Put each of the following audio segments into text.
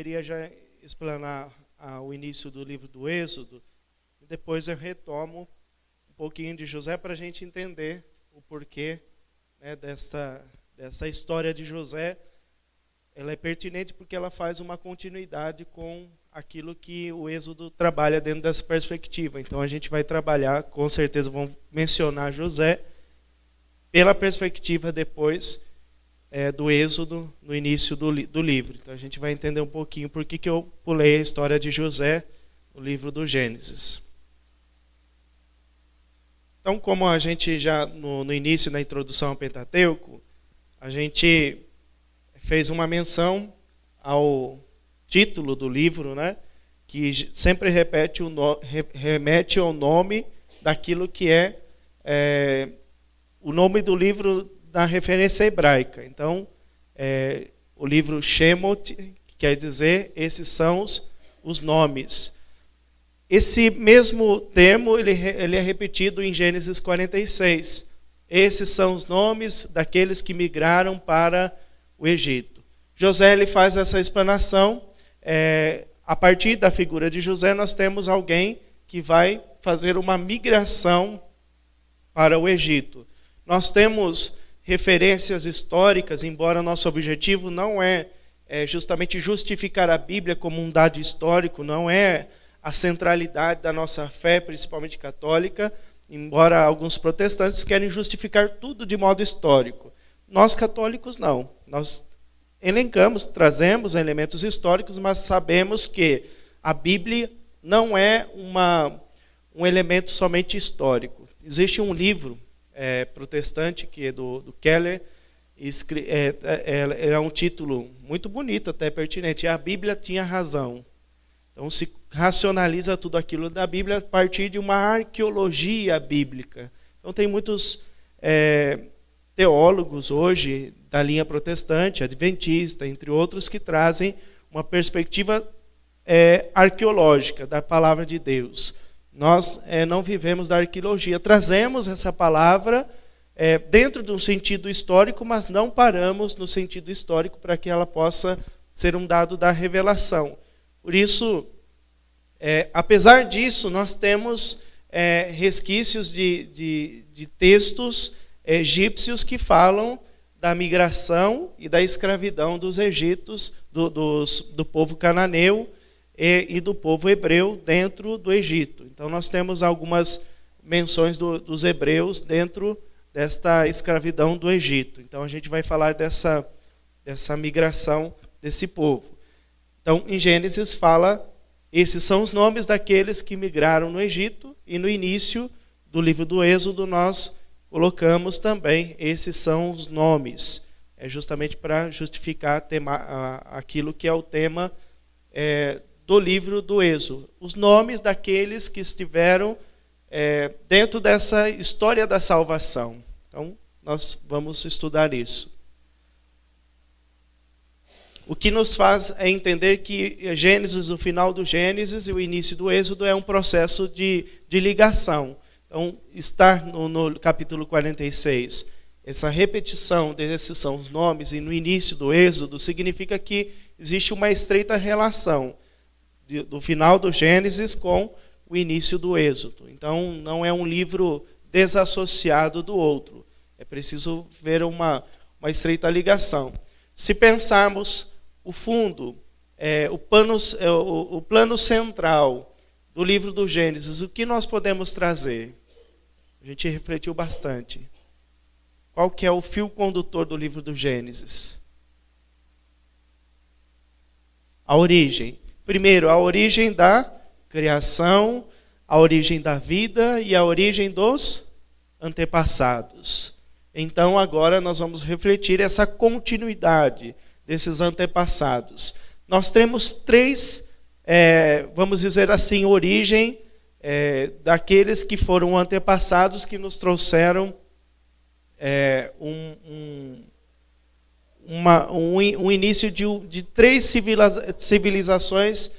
queria já explanar o início do livro do Êxodo, e depois eu retomo um pouquinho de José para a gente entender o porquê, né, dessa história de José. Ela é pertinente porque ela faz uma continuidade com aquilo que o Êxodo trabalha dentro dessa perspectiva. Então a gente vai trabalhar, com certeza vamos mencionar José, pela perspectiva depois do Êxodo, no início do livro. Então a gente vai entender um pouquinho por que eu pulei a história de José no livro do Gênesis. Então, como a gente já no início, na introdução ao Pentateuco, a gente fez uma menção ao título do livro, né, que sempre remete ao nome daquilo que é o nome do livro da referência hebraica. Então, o livro Shemot, que quer dizer, esses são os nomes. Esse mesmo termo ele é repetido em Gênesis 46. Esses são os nomes daqueles que migraram para o Egito. José ele faz essa explanação. A partir da figura de José, nós temos alguém que vai fazer uma migração para o Egito. Nós temos referências históricas, embora nosso objetivo não é justamente justificar a Bíblia como um dado histórico, não é a centralidade da nossa fé, principalmente católica, embora alguns protestantes querem justificar tudo de modo histórico. Nós católicos não. Nós elencamos, trazemos elementos históricos, mas sabemos que a Bíblia não é um elemento somente histórico. Existe um livro protestante, que é do Keller, é um título muito bonito, até pertinente. A Bíblia tinha razão. Então se racionaliza tudo aquilo da Bíblia a partir de uma arqueologia bíblica. Então tem muitos teólogos hoje da linha protestante, adventista, entre outros, que trazem uma perspectiva arqueológica da palavra de Deus. Nós não vivemos da arqueologia, trazemos essa palavra dentro de um sentido histórico, mas não paramos no sentido histórico para que ela possa ser um dado da revelação. Por isso, apesar disso, nós temos resquícios de textos egípcios que falam da migração e da escravidão dos egípcios, do povo cananeu e do povo hebreu dentro do Egito. Então nós temos algumas menções dos hebreus dentro desta escravidão do Egito. Então a gente vai falar dessa migração desse povo. Então em Gênesis fala, esses são os nomes daqueles que migraram no Egito, e no início do livro do Êxodo nós colocamos também, esses são os nomes. Justamente para justificar aquilo que é o tema do livro do Êxodo. Os nomes daqueles que estiveram dentro dessa história da salvação. Então, nós vamos estudar isso. O que nos faz entender que Gênesis, o final do Gênesis e o início do Êxodo é um processo de ligação. Então, estar no capítulo 46, essa repetição desses são os nomes, e no início do Êxodo, significa que existe uma estreita relação do final do Gênesis com o início do Êxodo. Então, não é um livro desassociado do outro. É preciso ver uma estreita ligação. Se pensarmos o fundo, o plano central do livro do Gênesis, o que nós podemos trazer? A gente refletiu bastante. Qual que é o fio condutor do livro do Gênesis? A origem. Primeiro, a origem da criação, a origem da vida e a origem dos antepassados. Então, agora nós vamos refletir essa continuidade desses antepassados. Nós temos três, vamos dizer assim, origem daqueles que foram antepassados, que nos trouxeram um início de três civilizações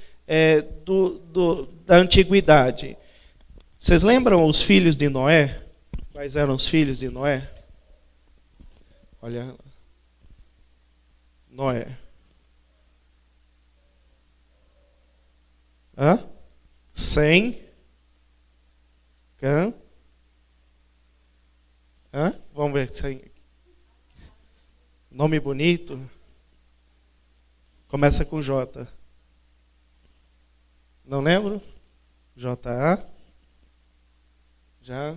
da antiguidade. Vocês lembram os filhos de Noé? Quais eram os filhos de Noé? Olha, Noé. Hã? Sem. Cã. Hã? Vamos ver. Sem. Nome bonito. Começa com J. Não lembro? J-A. Já.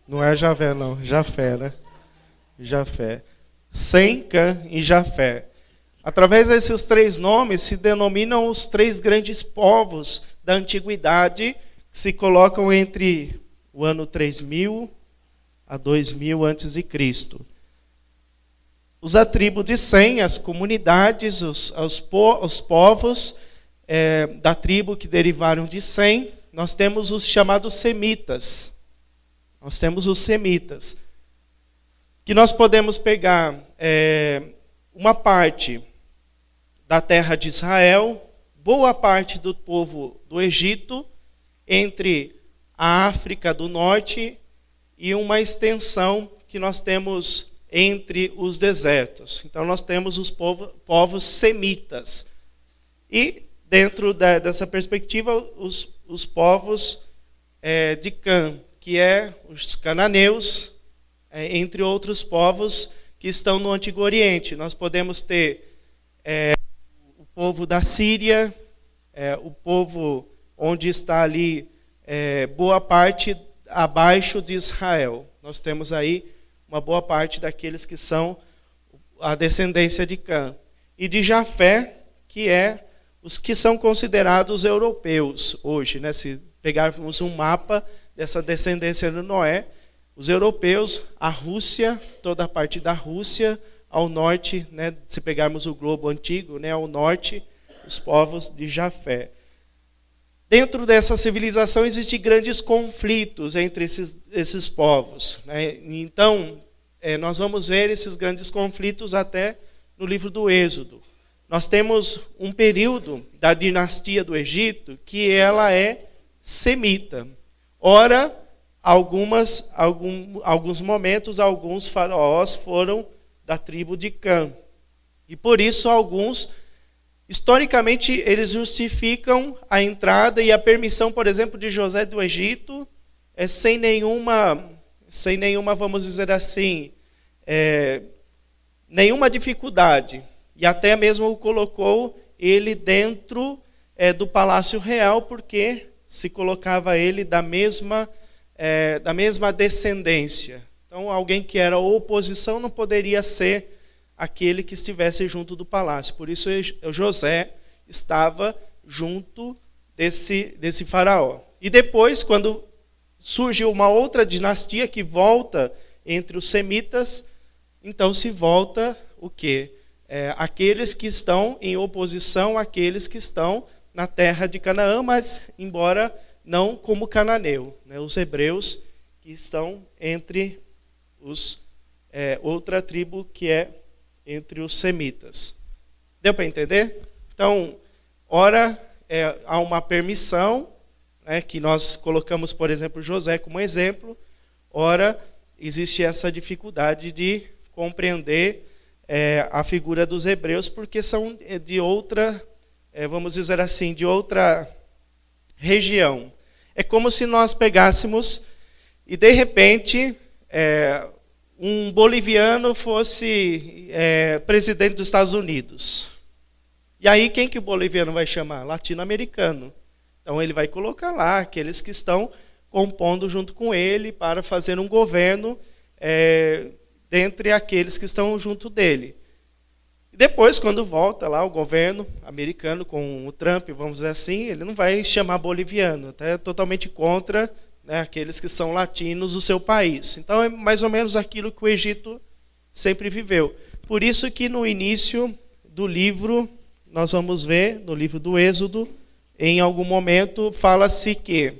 Não é Javé, não. Jafé, né? Jafé. Sem, Cã e Jafé. Através desses três nomes se denominam os três grandes povos da antiguidade que se colocam entre o ano 3000 a 2000 a.C. Os tribos de Sem, as comunidades, os povos da tribo que derivaram de Sem, nós temos os chamados semitas. Nós temos os semitas. Que nós podemos pegar uma parte da terra de Israel, boa parte do povo do Egito, entre a África do Norte e uma extensão que nós temos entre os desertos. Então nós temos os povos semitas. E dentro dessa perspectiva, os povos de Cã, que os cananeus, entre outros povos que estão no Antigo Oriente. Nós podemos ter o povo da Síria, o povo onde está ali boa parte abaixo de Israel. Nós temos aí uma boa parte daqueles que são a descendência de Cã. E de Jafé, que os que são considerados europeus hoje, né? Se pegarmos um mapa dessa descendência de Noé, os europeus, a Rússia, toda a parte da Rússia, ao norte, né? Se pegarmos o globo antigo, né? Ao norte, os povos de Jafé. Dentro dessa civilização existem grandes conflitos entre esses povos, né? Então, nós vamos ver esses grandes conflitos até no livro do Êxodo. Nós temos um período da dinastia do Egito que ela é semita. Ora, alguns momentos, alguns faraós foram da tribo de Cã. E por isso alguns, historicamente, eles justificam a entrada e a permissão, por exemplo, de José do Egito, sem nenhuma, vamos dizer assim, nenhuma dificuldade. E até mesmo colocou ele dentro do Palácio Real, porque se colocava ele da mesma descendência. Então, alguém que era oposição não poderia ser aquele que estivesse junto do palácio. Por isso, José estava junto desse faraó. E depois, quando surgiu uma outra dinastia que volta entre os semitas, então se volta o quê? Aqueles que estão em oposição àqueles que estão na terra de Canaã, mas embora não como cananeu, né? Os hebreus que estão entre outra tribo que é entre os semitas. Deu para entender? Então, ora há uma permissão, né, que nós colocamos, por exemplo, José como exemplo. Ora, existe essa dificuldade de compreender a figura dos hebreus, porque são de outra, vamos dizer assim, de outra região. É como se nós pegássemos e, de repente, um boliviano fosse presidente dos Estados Unidos. E aí, quem que o boliviano vai chamar? Latino-americano. Então, ele vai colocar lá aqueles que estão compondo junto com ele para fazer um governo dentre aqueles que estão junto dele. Depois, quando volta lá o governo americano com o Trump, vamos dizer assim, ele não vai chamar boliviano, até totalmente contra, né, aqueles que são latinos do seu país. Então é mais ou menos aquilo que o Egito sempre viveu. Por isso que no início do livro, nós vamos ver, no livro do Êxodo, em algum momento fala-se que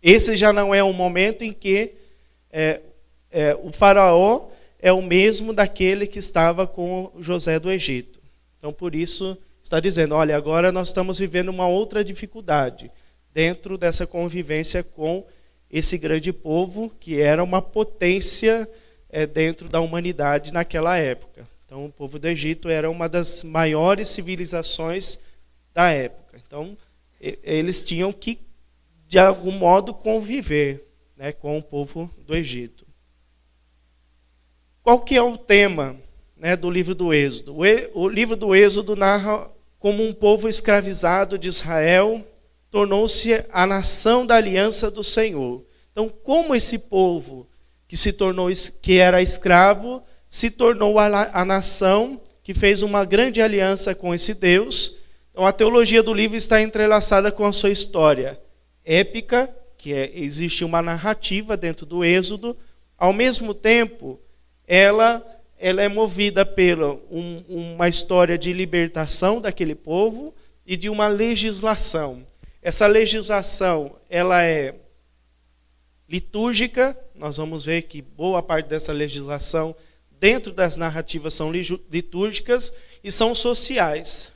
esse já não é um momento em que o faraó é o mesmo daquele que estava com José do Egito. Então, por isso, está dizendo, olha, agora nós estamos vivendo uma outra dificuldade dentro dessa convivência com esse grande povo, que era uma potência dentro da humanidade naquela época. Então, o povo do Egito era uma das maiores civilizações da época. Então, eles tinham que, de algum modo, conviver, né, com o povo do Egito. Qual que é o tema, né, do livro do Êxodo? O livro do Êxodo narra como um povo escravizado de Israel tornou-se a nação da aliança do Senhor. Então, como esse povo que era escravo se tornou a nação que fez uma grande aliança com esse Deus. Então, a teologia do livro está entrelaçada com a sua história épica, existe uma narrativa dentro do Êxodo. Ao mesmo tempo, ela é movida por uma história de libertação daquele povo e de uma legislação. Essa legislação, ela é litúrgica. Nós vamos ver que boa parte dessa legislação dentro das narrativas são litúrgicas e são sociais,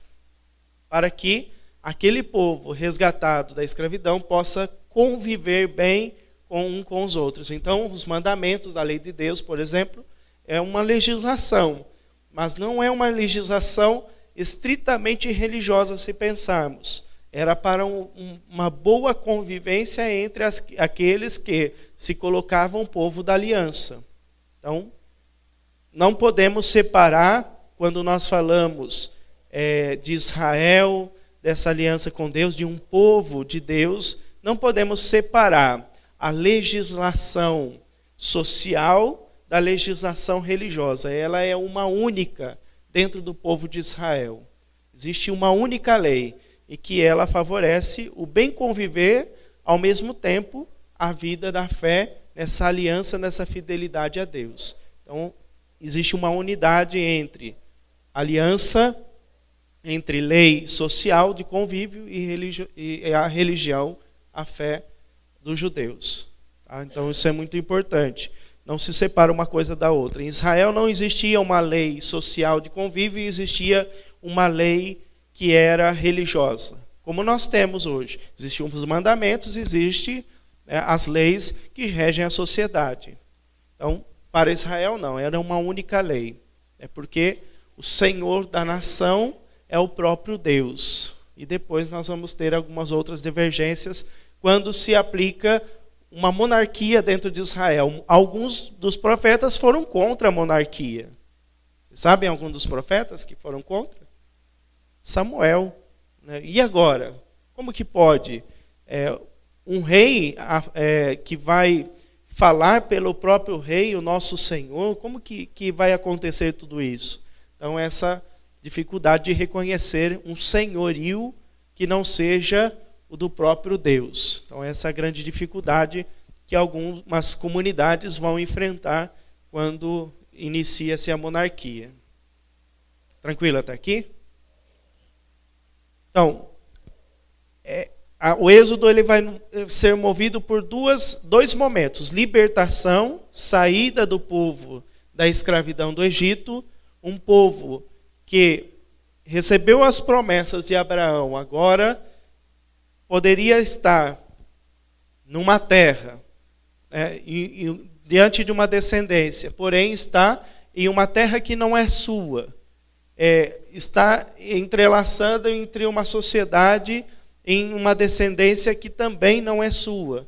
para que aquele povo resgatado da escravidão possa conviver bem com os outros. Então, os mandamentos da lei de Deus, por exemplo, é uma legislação, mas não é uma legislação estritamente religiosa, se pensarmos. Era para uma boa convivência entre aqueles que se colocavam povo da aliança. Então, não podemos separar, quando nós falamos de Israel, dessa aliança com Deus, de um povo de Deus, não podemos separar a legislação social da legislação religiosa. Ela é uma única dentro do povo de Israel. Existe uma única lei e que ela favorece o bem conviver, ao mesmo tempo, a vida da fé nessa aliança, nessa fidelidade a Deus. Então, existe uma unidade entre aliança, entre lei social de convívio e a religião, a fé dos judeus. Tá? Então, isso é muito importante. Não se separa uma coisa da outra. Em Israel não existia uma lei social de convívio, existia uma lei que era religiosa, como nós temos hoje. Existem os mandamentos, existem as leis que regem a sociedade. Então, para Israel não, era uma única lei. É porque o Senhor da nação é o próprio Deus. E depois nós vamos ter algumas outras divergências quando se aplica uma monarquia dentro de Israel. Alguns dos profetas foram contra a monarquia. Vocês sabem algum dos profetas que foram contra? Samuel. Né? E agora? Como que pode um rei que vai falar pelo próprio rei, o nosso Senhor, como que vai acontecer tudo isso? Então, essa dificuldade de reconhecer um senhorio que não seja o do próprio Deus. Então, essa é a grande dificuldade que algumas comunidades vão enfrentar quando inicia-se a monarquia. Tranquilo até aqui? Então, o Êxodo ele vai ser movido por dois momentos: libertação, saída do povo da escravidão do Egito, um povo que recebeu as promessas de Abraão, agora poderia estar numa terra, diante de uma descendência, porém está em uma terra que não é sua, está entrelaçada entre uma sociedade em uma descendência que também não é sua.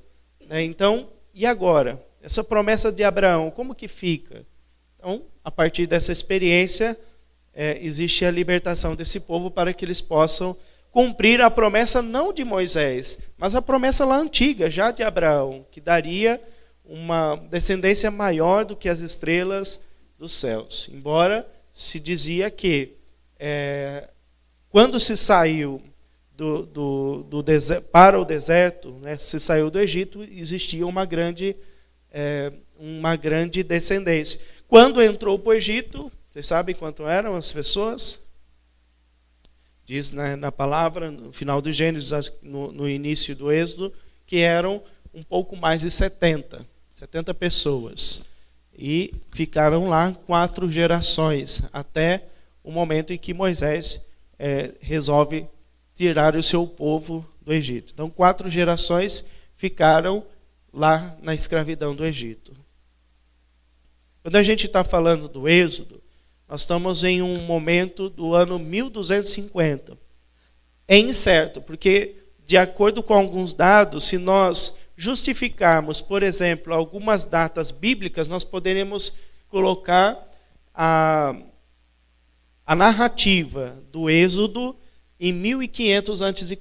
Então, e agora? Essa promessa de Abraão, como que fica? Então, a partir dessa experiência, existe a libertação desse povo para que eles possam cumprir a promessa não de Moisés, mas a promessa lá antiga, já de Abraão, que daria uma descendência maior do que as estrelas dos céus. Embora se dizia que quando se saiu para o deserto, né, se saiu do Egito, existia uma grande descendência. Quando entrou para o Egito, vocês sabem quanto eram as pessoas? Diz na palavra, no final do Gênesis, no início do Êxodo, que eram um pouco mais de 70 pessoas. E ficaram lá 4 gerações, até o momento em que Moisés resolve tirar o seu povo do Egito. Então, 4 gerações ficaram lá na escravidão do Egito. Quando a gente está falando do Êxodo, nós estamos em um momento do ano 1250. É incerto, porque de acordo com alguns dados, se nós justificarmos, por exemplo, algumas datas bíblicas, nós poderemos colocar a narrativa do Êxodo em 1500 a.C.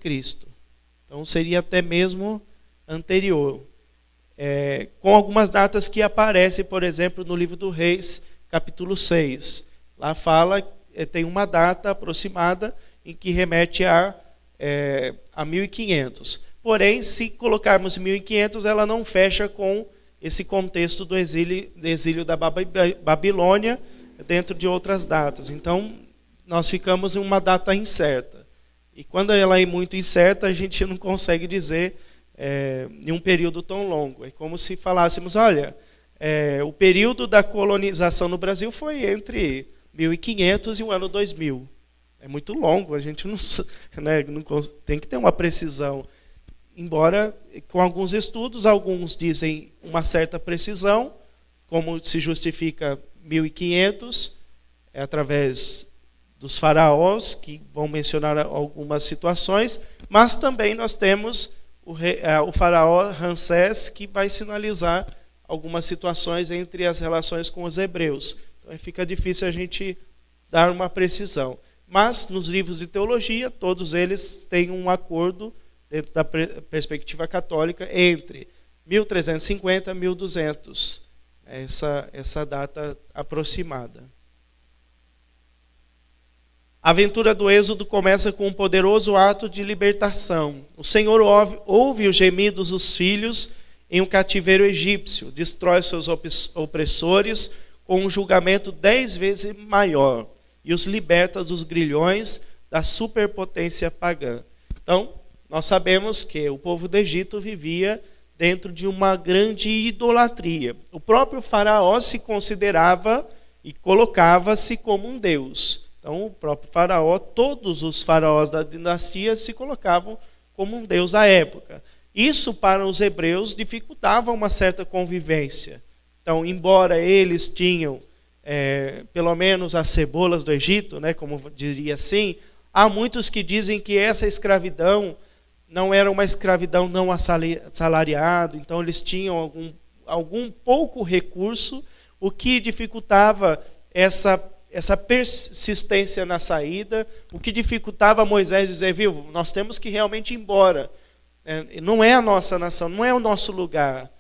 Então seria até mesmo anterior. Com algumas datas que aparecem, por exemplo, no livro do Reis, capítulo 6. Lá fala, tem uma data aproximada em que remete a 1500. Porém, se colocarmos 1500, ela não fecha com esse contexto do exílio da Babilônia dentro de outras datas. Então, nós ficamos em uma data incerta. E quando ela é muito incerta, a gente não consegue dizer em um período tão longo. É como se falássemos, olha, o período da colonização no Brasil foi entre 1500 e o ano 2000. É muito longo, a gente não tem que ter uma precisão. Embora, com alguns estudos, alguns dizem uma certa precisão, como se justifica 1500, através dos faraós, que vão mencionar algumas situações, mas também nós temos o faraó Ramsés, que vai sinalizar algumas situações entre as relações com os hebreus. Então fica difícil a gente dar uma precisão. Mas, nos livros de teologia, todos eles têm um acordo, dentro da perspectiva católica, entre 1350 e 1200, essa data aproximada. A aventura do Êxodo começa com um poderoso ato de libertação. O Senhor ouve os gemidos dos filhos em um cativeiro egípcio, destrói seus opressores com um julgamento 10 vezes maior e os liberta dos grilhões da superpotência pagã. Então, nós sabemos que o povo do Egito vivia dentro de uma grande idolatria. O próprio faraó se considerava e colocava-se como um deus. Então, o próprio faraó, todos os faraós da dinastia se colocavam como um deus à época. Isso, para os hebreus, dificultava uma certa convivência. Então, embora eles tinham, pelo menos, as cebolas do Egito, como diria assim, há muitos que dizem que essa escravidão não era uma escravidão não assalariada, então eles tinham algum pouco recurso, o que dificultava essa persistência na saída, o que dificultava Moisés dizer, viu, nós temos que realmente ir embora. Não é a nossa nação, não é o nosso lugar.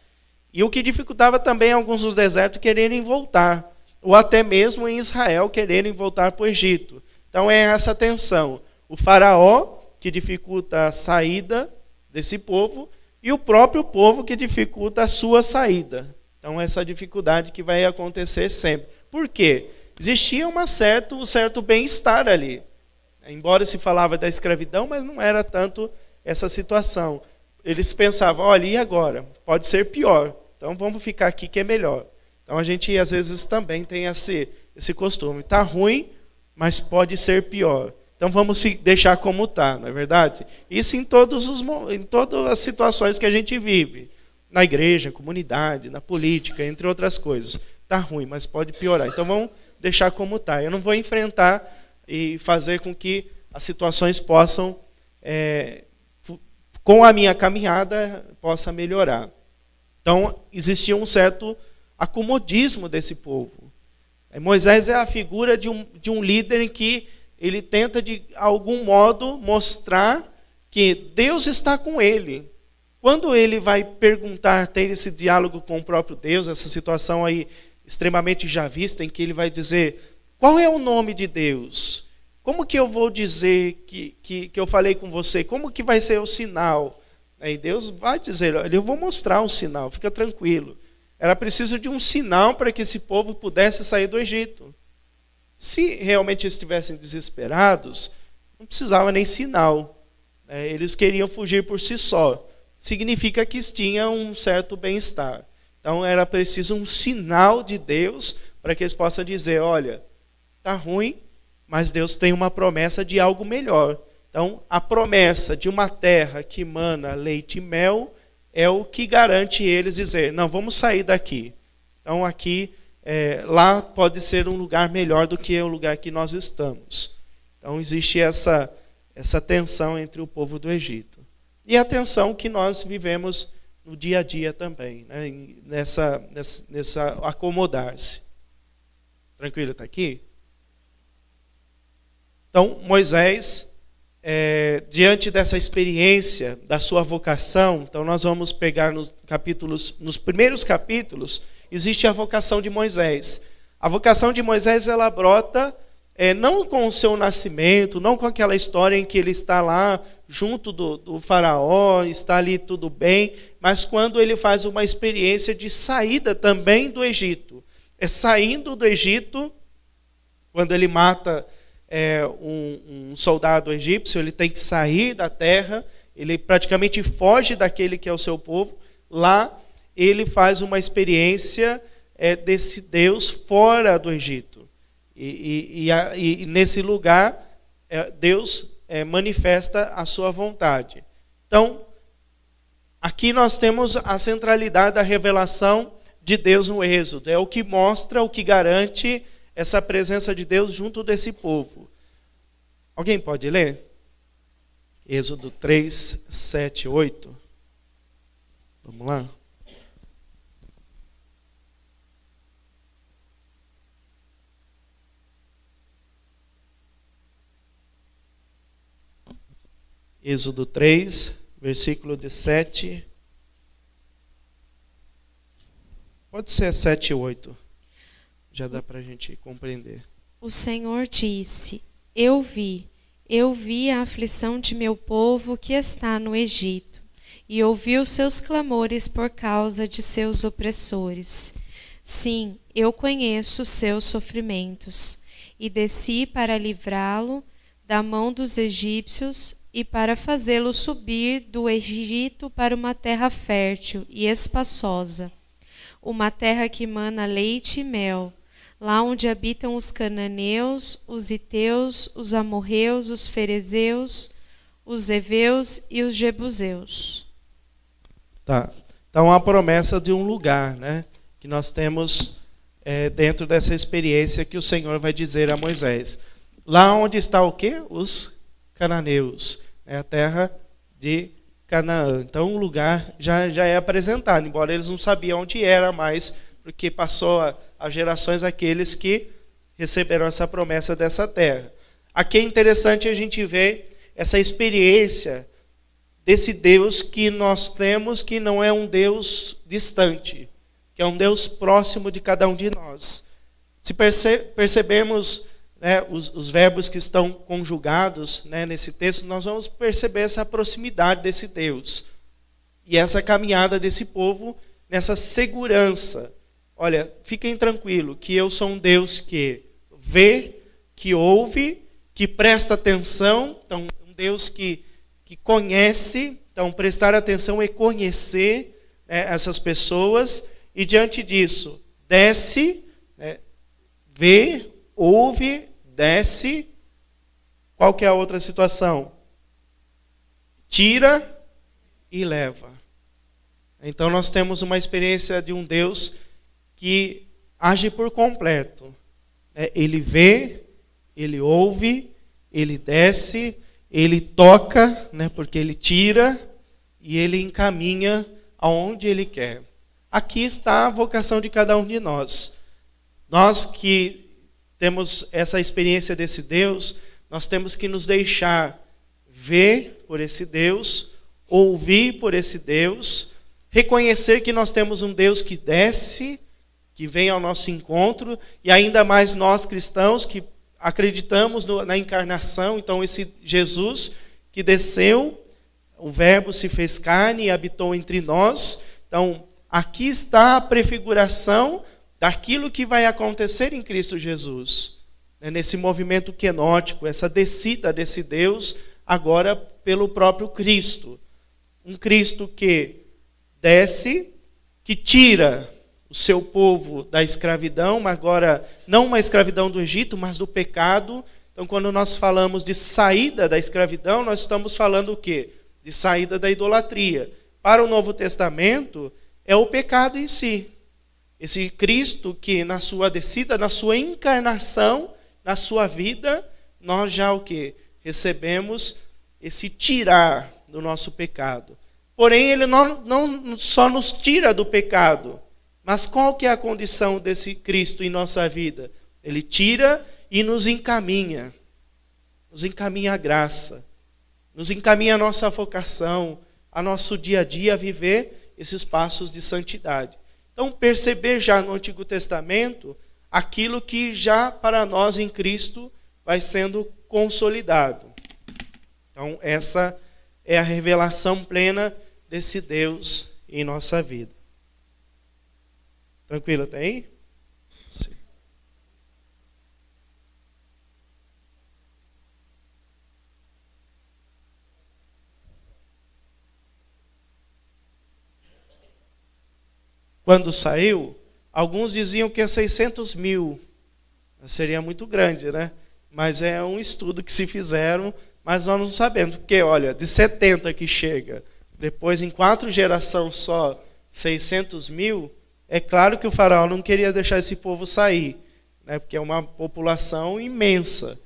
E o que dificultava também alguns dos desertos quererem voltar, ou até mesmo em Israel quererem voltar para o Egito. Então é essa tensão. O faraó, que dificulta a saída desse povo, e o próprio povo que dificulta a sua saída. Então essa dificuldade que vai acontecer sempre. Por quê? Existia um certo bem-estar ali. Embora se falava da escravidão, mas não era tanto essa situação. Eles pensavam, olha, e agora? Pode ser pior. Então vamos ficar aqui que é melhor. Então a gente às vezes também tem esse costume. Está ruim, mas pode ser pior. Então vamos deixar como está, não é verdade? Isso em todas as situações que a gente vive. Na igreja, comunidade, na política, entre outras coisas. Está ruim, mas pode piorar. Então vamos deixar como está. Eu não vou enfrentar e fazer com que as situações possam, com a minha caminhada, possa melhorar. Então existia um certo acomodismo desse povo. Moisés é a figura de um líder em que ele tenta, de algum modo, mostrar que Deus está com ele. Quando ele vai perguntar, ter esse diálogo com o próprio Deus, essa situação aí extremamente já vista, em que ele vai dizer, qual é o nome de Deus? Como que eu vou dizer que eu falei com você? Como que vai ser o sinal? Aí Deus vai dizer, olha, eu vou mostrar um sinal, fica tranquilo. Era preciso de um sinal para que esse povo pudesse sair do Egito. Se realmente estivessem desesperados, não precisava nem sinal. Eles queriam fugir por si só. Significa que tinham um certo bem-estar. Então era preciso um sinal de Deus para que eles possam dizer, olha, está ruim, mas Deus tem uma promessa de algo melhor. Então a promessa de uma terra que mana leite e mel é o que garante eles dizer, não, vamos sair daqui. Então aqui, lá pode ser um lugar melhor do que o lugar que nós estamos. Então existe essa tensão entre o povo do Egito. e a tensão que nós vivemos no dia a dia também, né? nessa acomodar-se. Tranquilo, está aqui? Então, Moisés, diante dessa experiência da sua vocação, então nós vamos pegar nos primeiros capítulos, existe a vocação de Moisés. A vocação de Moisés, ela brota não com o seu nascimento, não com aquela história em que ele está lá junto do faraó, está ali tudo bem, mas quando ele faz uma experiência de saída também do Egito. Saindo do Egito, quando ele mata um soldado egípcio, ele tem que sair da terra, ele praticamente foge daquele que é o seu povo. Lá ele faz uma experiência desse Deus fora do Egito. E nesse lugar, Deus manifesta a sua vontade. Então, aqui nós temos a centralidade da revelação de Deus no Êxodo. É o que mostra, o que garante essa presença de Deus junto desse povo. Alguém pode ler? Êxodo 3, 7, 8. Vamos lá? Êxodo 3, versículo de 7. Pode ser 7 e 8. Já dá para a gente compreender. O Senhor disse: Eu vi a aflição de meu povo que está no Egito, e ouvi os seus clamores por causa de seus opressores. Sim, eu conheço seus sofrimentos, e desci para livrá-lo da mão dos egípcios e para fazê-lo subir do Egito para uma terra fértil e espaçosa, uma terra que mana leite e mel, lá onde habitam os cananeus, os heteus, os amorreus, os ferezeus, os heveus e os jebuseus. Tá. Então, a promessa de um lugar, né, que nós temos dentro dessa experiência que o Senhor vai dizer a Moisés. Lá onde está o quê? Os cananeus, a terra de Canaã. Então, o lugar já é apresentado, embora eles não sabiam onde era mais, porque passou a gerações aqueles que receberam essa promessa dessa terra. Aqui é interessante a gente ver essa experiência desse Deus que nós temos, que não é um Deus distante, que é um Deus próximo de cada um de nós. Se percebermos os verbos que estão conjugados nesse texto, nós vamos perceber essa proximidade desse Deus e essa caminhada desse povo nessa segurança. Olha, fiquem tranquilos que eu sou um Deus que vê, que ouve, que presta atenção. Então, um Deus que conhece. Então, prestar atenção é conhecer essas pessoas. E diante disso, desce, vê, ouve, desce. Qual que é a outra situação? Tira e leva. Então, nós temos uma experiência de um Deus que age por completo. Ele vê, ele ouve, ele desce, ele toca, porque ele tira e ele encaminha aonde ele quer. Aqui está a vocação de cada um de nós. Nós que temos essa experiência desse Deus, nós temos que nos deixar ver por esse Deus, ouvir por esse Deus, reconhecer que nós temos um Deus que desce, que vem ao nosso encontro, e ainda mais nós cristãos que acreditamos na encarnação. Então esse Jesus que desceu, o Verbo se fez carne e habitou entre nós. Então aqui está a prefiguração daquilo que vai acontecer em Cristo Jesus, nesse movimento quenótico, essa descida desse Deus agora pelo próprio Cristo. Um Cristo que desce, que tira o seu povo da escravidão, mas agora não uma escravidão do Egito, mas do pecado. Então, quando nós falamos de saída da escravidão, nós estamos falando o quê? De saída da idolatria. Para o Novo Testamento, é o pecado em si. Esse Cristo que na sua descida, na sua encarnação, na sua vida, nós já o quê? Recebemos esse tirar, do nosso pecado. Porém, ele não só nos tira do pecado, mas qual que é a condição desse Cristo em nossa vida? Ele tira e nos encaminha à graça, nos encaminha a nossa vocação, a nosso dia a dia a viver esses passos de santidade. Então, perceber já no Antigo Testamento aquilo que já para nós em Cristo vai sendo consolidado. Então, essa é a revelação plena desse Deus em nossa vida. Tranquilo até aí? Sim. Quando saiu, alguns diziam que é 600 mil. Seria muito grande, né? Mas é um estudo que se fizeram, mas nós não sabemos. Porque, olha, de 70 que chega, depois em 4 gerações só, 600 mil, é claro que o faraó não queria deixar esse povo sair, né? Porque é uma população imensa.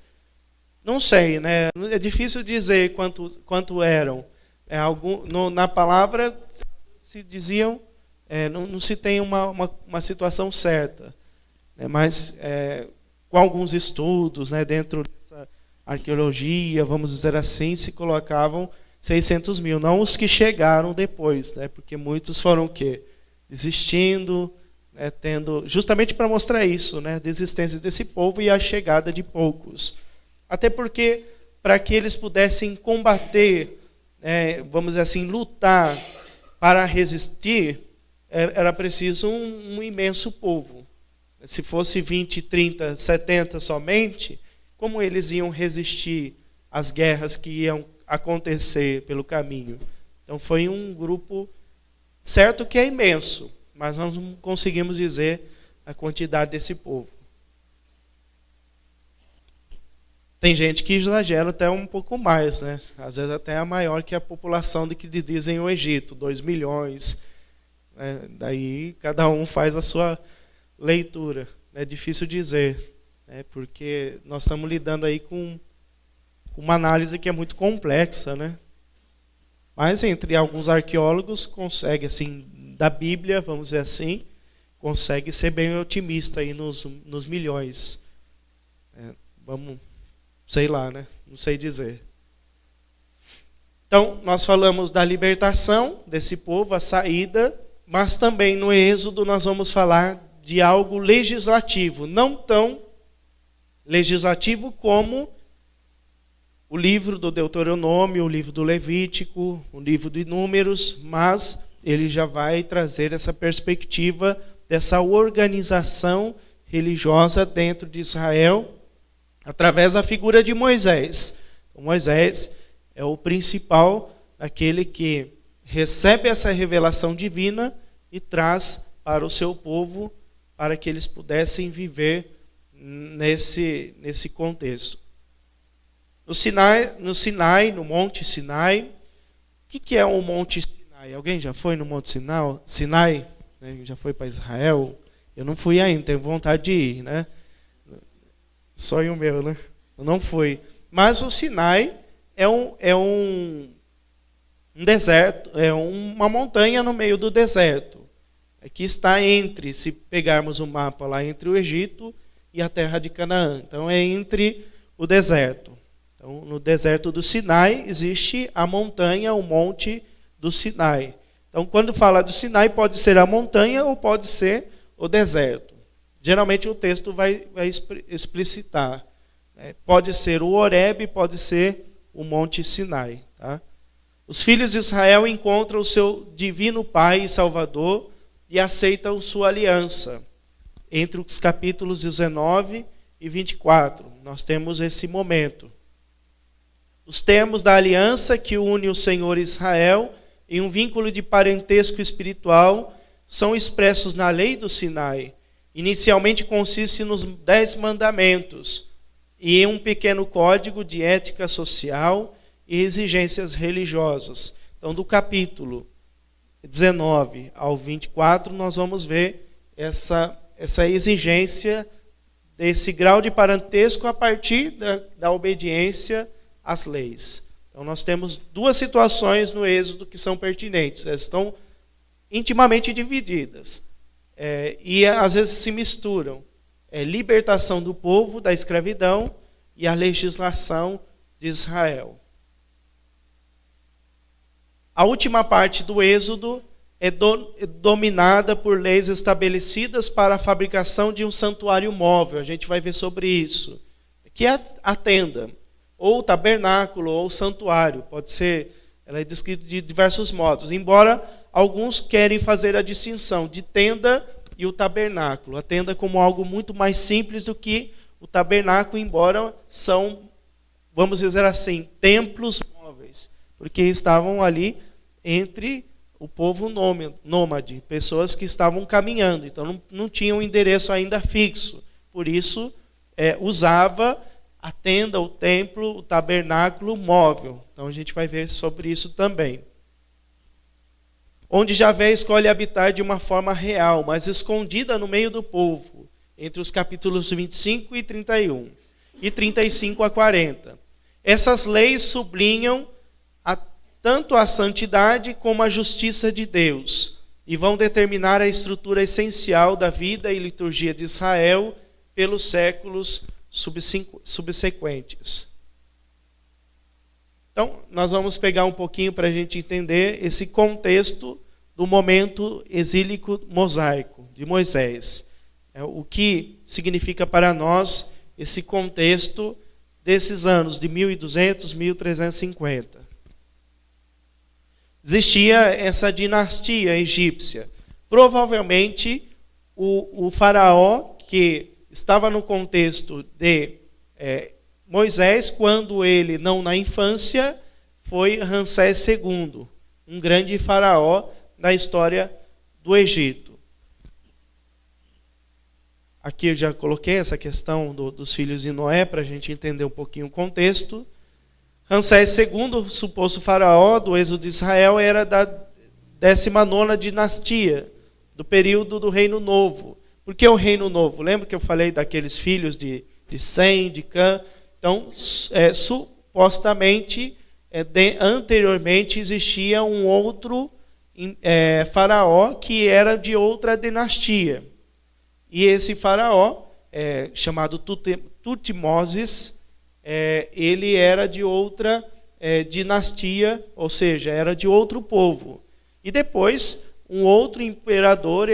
Não sei, né? É difícil dizer quanto eram. Na palavra se diziam, não se tem uma situação certa, né? Mas com alguns estudos, né, dentro dessa arqueologia, vamos dizer assim, se colocavam 600 mil, não os que chegaram depois, né? Porque muitos foram o quê? Desistindo, né, justamente para mostrar isso, né, a desistência desse povo e a chegada de poucos. Até porque, para que eles pudessem combater, vamos dizer assim, lutar para resistir, era preciso um imenso povo. Se fosse 20, 30, 70 somente, como eles iam resistir às guerras que iam acontecer pelo caminho? Então foi um grupo, certo que é imenso, mas nós não conseguimos dizer a quantidade desse povo. Tem gente que exagera até um pouco mais, né? Às vezes até é maior que a população de que dizem o Egito, 2 milhões. Né? Daí cada um faz a sua leitura. É difícil dizer, né? Porque nós estamos lidando aí com uma análise que é muito complexa, né? Mas entre alguns arqueólogos consegue, assim, da Bíblia, vamos dizer assim, consegue ser bem otimista aí nos milhões. Sei lá, né? Não sei dizer. Então, nós falamos da libertação desse povo, a saída, mas também no Êxodo nós vamos falar de algo legislativo, não tão legislativo como o livro do Deuteronômio, o livro do Levítico, o livro de Números, mas ele já vai trazer essa perspectiva dessa organização religiosa dentro de Israel, através da figura de Moisés. Moisés é o principal, aquele que recebe essa revelação divina e traz para o seu povo, para que eles pudessem viver nesse contexto. No Sinai, no Monte Sinai, o que é o Monte Sinai? Alguém já foi no Monte Sinai? Já foi para Israel? Eu não fui ainda, tenho vontade de ir, né? Sonho meu, né? Eu não fui. Mas o Sinai é um deserto, é uma montanha no meio do deserto. Que está entre, se pegarmos o mapa lá, entre o Egito e a terra de Canaã. Então é entre o deserto. Então, no deserto do Sinai existe a montanha, o monte do Sinai. Então, quando fala do Sinai, pode ser a montanha ou pode ser o deserto. Geralmente o texto vai explicitar. Pode ser o Horebe, pode ser o Monte Sinai. Tá? Os filhos de Israel encontram o seu divino Pai e Salvador e aceitam sua aliança. Entre os capítulos 19 e 24, nós temos esse momento. Os termos da aliança que une o Senhor e Israel em um vínculo de parentesco espiritual são expressos na lei do Sinai. Inicialmente consiste nos 10 mandamentos e em um pequeno código de ética social e exigências religiosas. Então, do capítulo 19 ao 24, nós vamos ver essa exigência desse grau de parentesco a partir da obediência às leis. Então nós temos duas situações no Êxodo que são pertinentes. Elas estão intimamente divididas. E às vezes se misturam. Libertação do povo da escravidão e a legislação de Israel. A última parte do Êxodo é dominada por leis estabelecidas para a fabricação de um santuário móvel. A gente vai ver sobre isso. Que é a tenda, ou o tabernáculo, ou o santuário. Pode ser, ela é descrita de diversos modos. Embora alguns querem fazer a distinção de tenda e o tabernáculo. A tenda como algo muito mais simples do que o tabernáculo, embora são, vamos dizer assim, templos móveis. Porque estavam ali entre o povo nômade, pessoas que estavam caminhando. Então não tinham um endereço ainda fixo. Por isso, usava a tenda, o templo, o tabernáculo móvel. Então a gente vai ver sobre isso também. Onde Javé escolhe habitar de uma forma real, mas escondida no meio do povo, entre os capítulos 25 e 31, e 35 a 40. Essas leis sublinham tanto a santidade como a justiça de Deus, e vão determinar a estrutura essencial da vida e liturgia de Israel pelos séculos subsequentes. Então, nós vamos pegar um pouquinho para a gente entender esse contexto do momento exílico mosaico de Moisés. O que significa para nós esse contexto desses anos de 1200, 1350. Existia essa dinastia egípcia. Provavelmente o faraó que estava no contexto de Moisés, quando ele não na infância, foi Ramsés II, um grande faraó na história do Egito. Aqui eu já coloquei essa questão dos filhos de Noé, para a gente entender um pouquinho o contexto. Ramsés II, o suposto faraó do êxodo de Israel, era da 19ª dinastia, do período do Reino Novo. Por que o Reino Novo? Lembra que eu falei daqueles filhos de Sem, de Cã? Então, supostamente, anteriormente existia um outro faraó que era de outra dinastia. E esse faraó, chamado Tutmoses, ele era de outra dinastia, ou seja, era de outro povo. E depois, um outro imperador,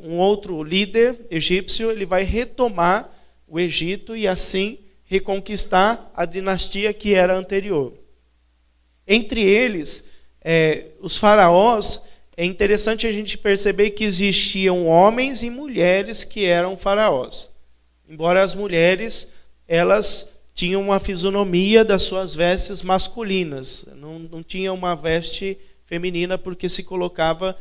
um outro líder egípcio, ele vai retomar o Egito e assim reconquistar a dinastia que era anterior. Entre eles, os faraós, é interessante a gente perceber que existiam homens e mulheres que eram faraós. Embora as mulheres, elas tinham uma fisionomia das suas vestes masculinas. Não tinha uma veste feminina porque se colocava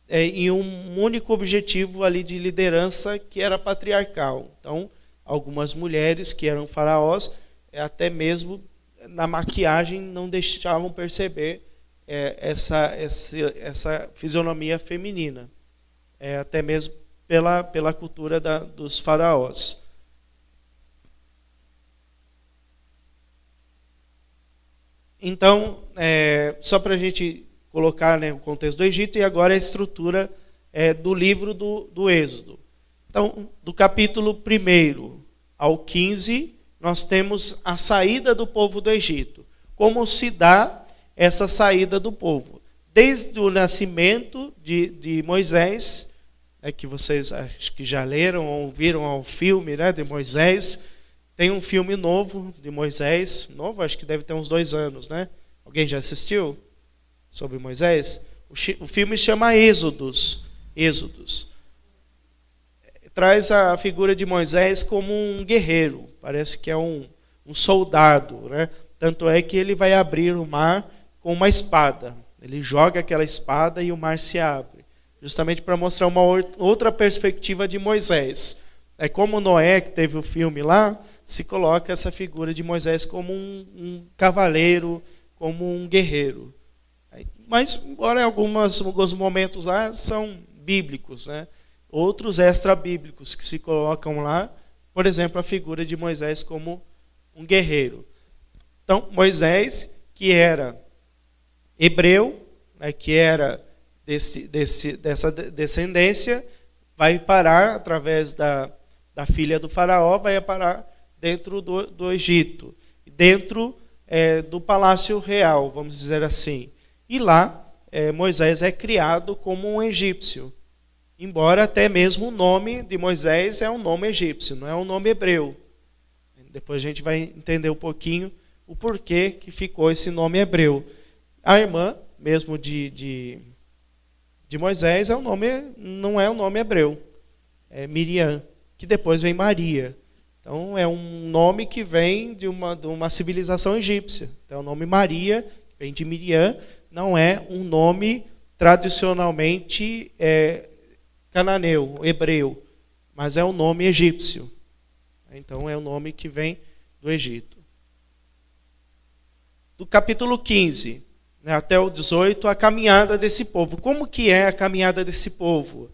em um único objetivo ali de liderança que era patriarcal. Então, algumas mulheres que eram faraós, até mesmo na maquiagem não deixavam perceber essa fisionomia feminina, até mesmo pela cultura dos faraós. Então, só para a gente colocar, o contexto do Egito, e agora a estrutura do livro do Êxodo. Então, do capítulo 1 ao 15, nós temos a saída do povo do Egito. Como se dá essa saída do povo? Desde o nascimento de Moisés, que vocês acho que já leram ou viram o filme de Moisés. Tem um filme novo de Moisés, novo, acho que deve ter uns 2 anos, né? Alguém já assistiu? Sobre Moisés? O filme chama Êxodos. Traz a figura de Moisés como um guerreiro, parece que é um soldado, né? Tanto é que ele vai abrir o mar com uma espada. Ele joga aquela espada e o mar se abre, justamente para mostrar uma outra perspectiva de Moisés. É como Noé, que teve o filme lá, se coloca essa figura de Moisés como um cavaleiro, como um guerreiro. Mas, embora alguns momentos lá são bíblicos, né? Outros extra-bíblicos que se colocam lá, por exemplo, a figura de Moisés como um guerreiro. Então, Moisés, que era hebreu, né, que era dessa descendência, vai parar através da filha do faraó, vai parar dentro do Egito, dentro do palácio real, vamos dizer assim. E lá Moisés é criado como um egípcio, embora até mesmo o nome de Moisés é um nome egípcio, não é um nome hebreu. Depois a gente vai entender um pouquinho o porquê que ficou esse nome hebreu. A irmã mesmo de Moisés não é um nome hebreu, é Miriam, que depois vem Maria. Então é um nome que vem de uma civilização egípcia. Então o nome Maria, que vem de Miriam, não é um nome tradicionalmente cananeu, hebreu, mas é um nome egípcio. Então é um nome que vem do Egito. Do capítulo 15 até o 18, a caminhada desse povo. Como que é a caminhada desse povo?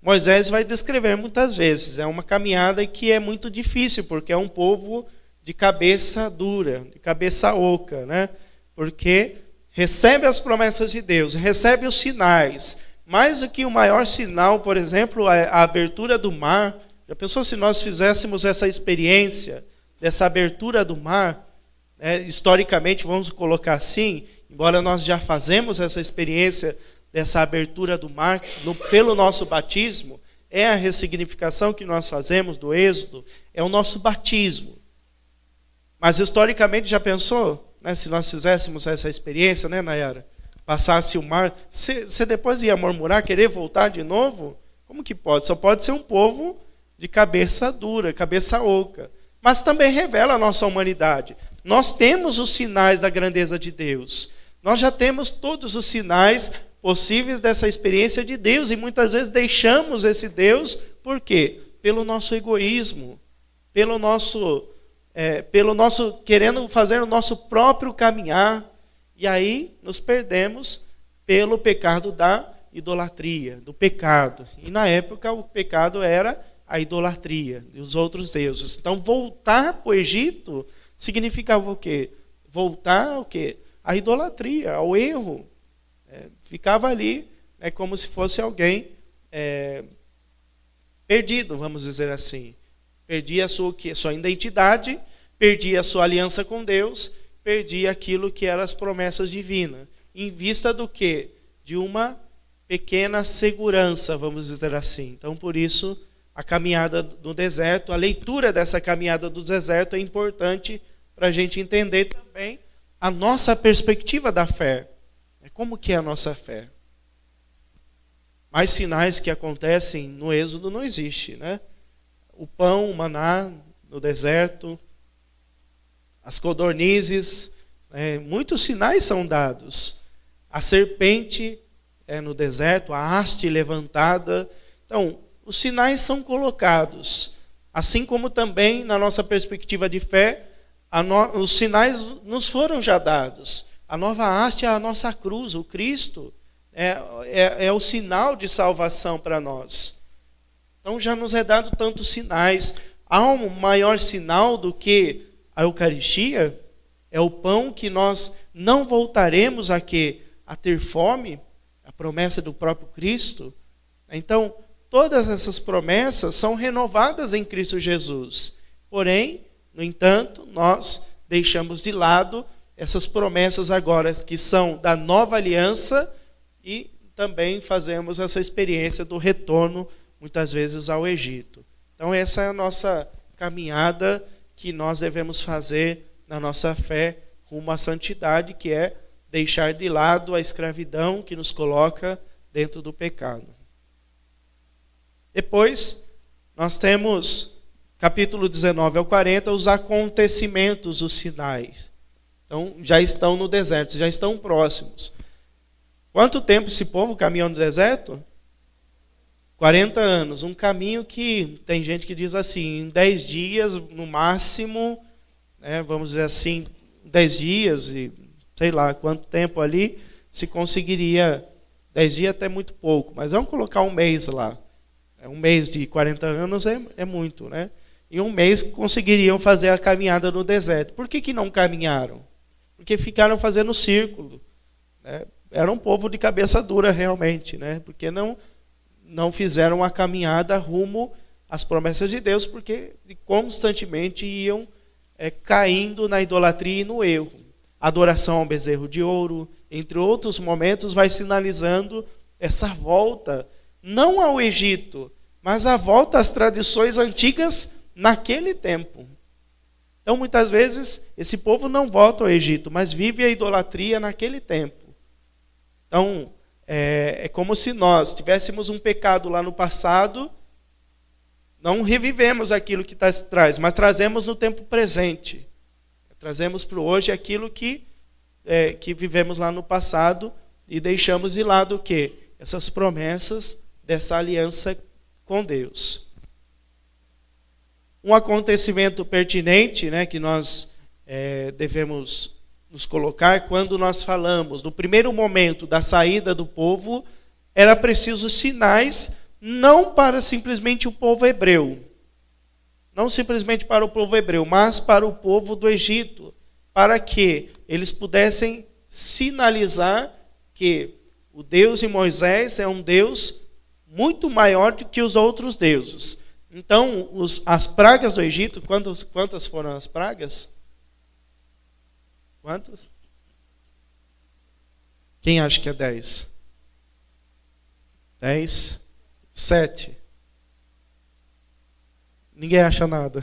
Moisés vai descrever muitas vezes. É uma caminhada que é muito difícil, porque é um povo de cabeça dura, de cabeça oca, né? Porque recebe as promessas de Deus, recebe os sinais. Mais do que o maior sinal, por exemplo, a abertura do mar. Já pensou se nós fizéssemos essa experiência dessa abertura do mar? Historicamente, vamos colocar assim, embora nós já fazemos essa experiência dessa abertura do mar pelo nosso batismo, é a ressignificação que nós fazemos do Êxodo, é o nosso batismo. Mas historicamente, já pensou, né, se nós fizéssemos essa experiência, né, Nayara? Passasse o mar, você depois ia murmurar, querer voltar de novo? Como que pode? Só pode ser um povo de cabeça dura, cabeça oca. Mas também revela a nossa humanidade. Nós temos os sinais da grandeza de Deus. Nós já temos todos os sinais possíveis dessa experiência de Deus. E muitas vezes deixamos esse Deus, por quê? Pelo nosso egoísmo, pelo nosso querendo fazer o nosso próprio caminhar. E aí nos perdemos pelo pecado da idolatria, do pecado. E na época o pecado era a idolatria e os outros deuses. Então voltar para o Egito significava o quê? Voltar ao quê? A idolatria, ao erro. Ficava ali como se fosse alguém perdido, vamos dizer assim. Perdia a sua identidade, perdia a sua aliança com Deus, perdia aquilo que eram as promessas divinas. Em vista do quê? De uma pequena segurança, vamos dizer assim. Então, por isso, a caminhada do deserto, a leitura dessa caminhada do deserto é importante para a gente entender também a nossa perspectiva da fé. Como que é a nossa fé? Mais sinais que acontecem no Êxodo não existe, né? O pão, o maná no deserto, as codornizes, muitos sinais são dados. A serpente no deserto, a haste levantada. Então, os sinais são colocados. Assim como também, na nossa perspectiva de fé, os sinais nos foram já dados. A nova haste é a nossa cruz, o Cristo é o sinal de salvação para nós. Então já nos é dado tantos sinais. Há um maior sinal do que a Eucaristia? É o pão que nós não voltaremos a ter fome, a promessa do próprio Cristo. Então, todas essas promessas são renovadas em Cristo Jesus. Porém, no entanto, nós deixamos de lado essas promessas agora que são da nova aliança e também fazemos essa experiência do retorno, muitas vezes, ao Egito. Então, essa é a nossa caminhada que nós devemos fazer na nossa fé rumo à santidade, que é deixar de lado a escravidão que nos coloca dentro do pecado. Depois, nós temos, capítulo 19 ao 40, os acontecimentos, os sinais. Então, já estão no deserto, já estão próximos. Quanto tempo esse povo caminhou no deserto? 40 anos. Um caminho que, tem gente que diz assim, em 10 dias, no máximo, vamos dizer assim, 10 dias e sei lá quanto tempo ali, se conseguiria, 10 dias até muito pouco, mas vamos colocar um mês lá. Um mês de 40 anos é muito, né? Em um mês conseguiriam fazer a caminhada no deserto. Por que não caminharam? porque ficaram fazendo círculo, né? Era um povo de cabeça dura realmente, né? Porque não fizeram a caminhada rumo às promessas de Deus, porque constantemente iam caindo na idolatria e no erro. Adoração ao bezerro de ouro, entre outros momentos, vai sinalizando essa volta, não ao Egito, mas a volta às tradições antigas naquele tempo. Então, muitas vezes, esse povo não volta ao Egito, mas vive a idolatria naquele tempo. Então, é como se nós tivéssemos um pecado lá no passado, não revivemos aquilo que está atrás, mas trazemos no tempo presente. Trazemos para o hoje aquilo que vivemos lá no passado e deixamos de lado o quê? Essas promessas dessa aliança com Deus. Um acontecimento pertinente, né, que nós devemos nos colocar quando nós falamos, no primeiro momento da saída do povo, era preciso sinais, não para simplesmente o povo hebreu, não simplesmente para o povo hebreu, mas para o povo do Egito, para que eles pudessem sinalizar que o Deus de Moisés é um Deus muito maior do que os outros deuses. Então, as pragas do Egito, quantas foram as pragas? Quantas? Quem acha que é 10? 10? 7? Ninguém acha nada.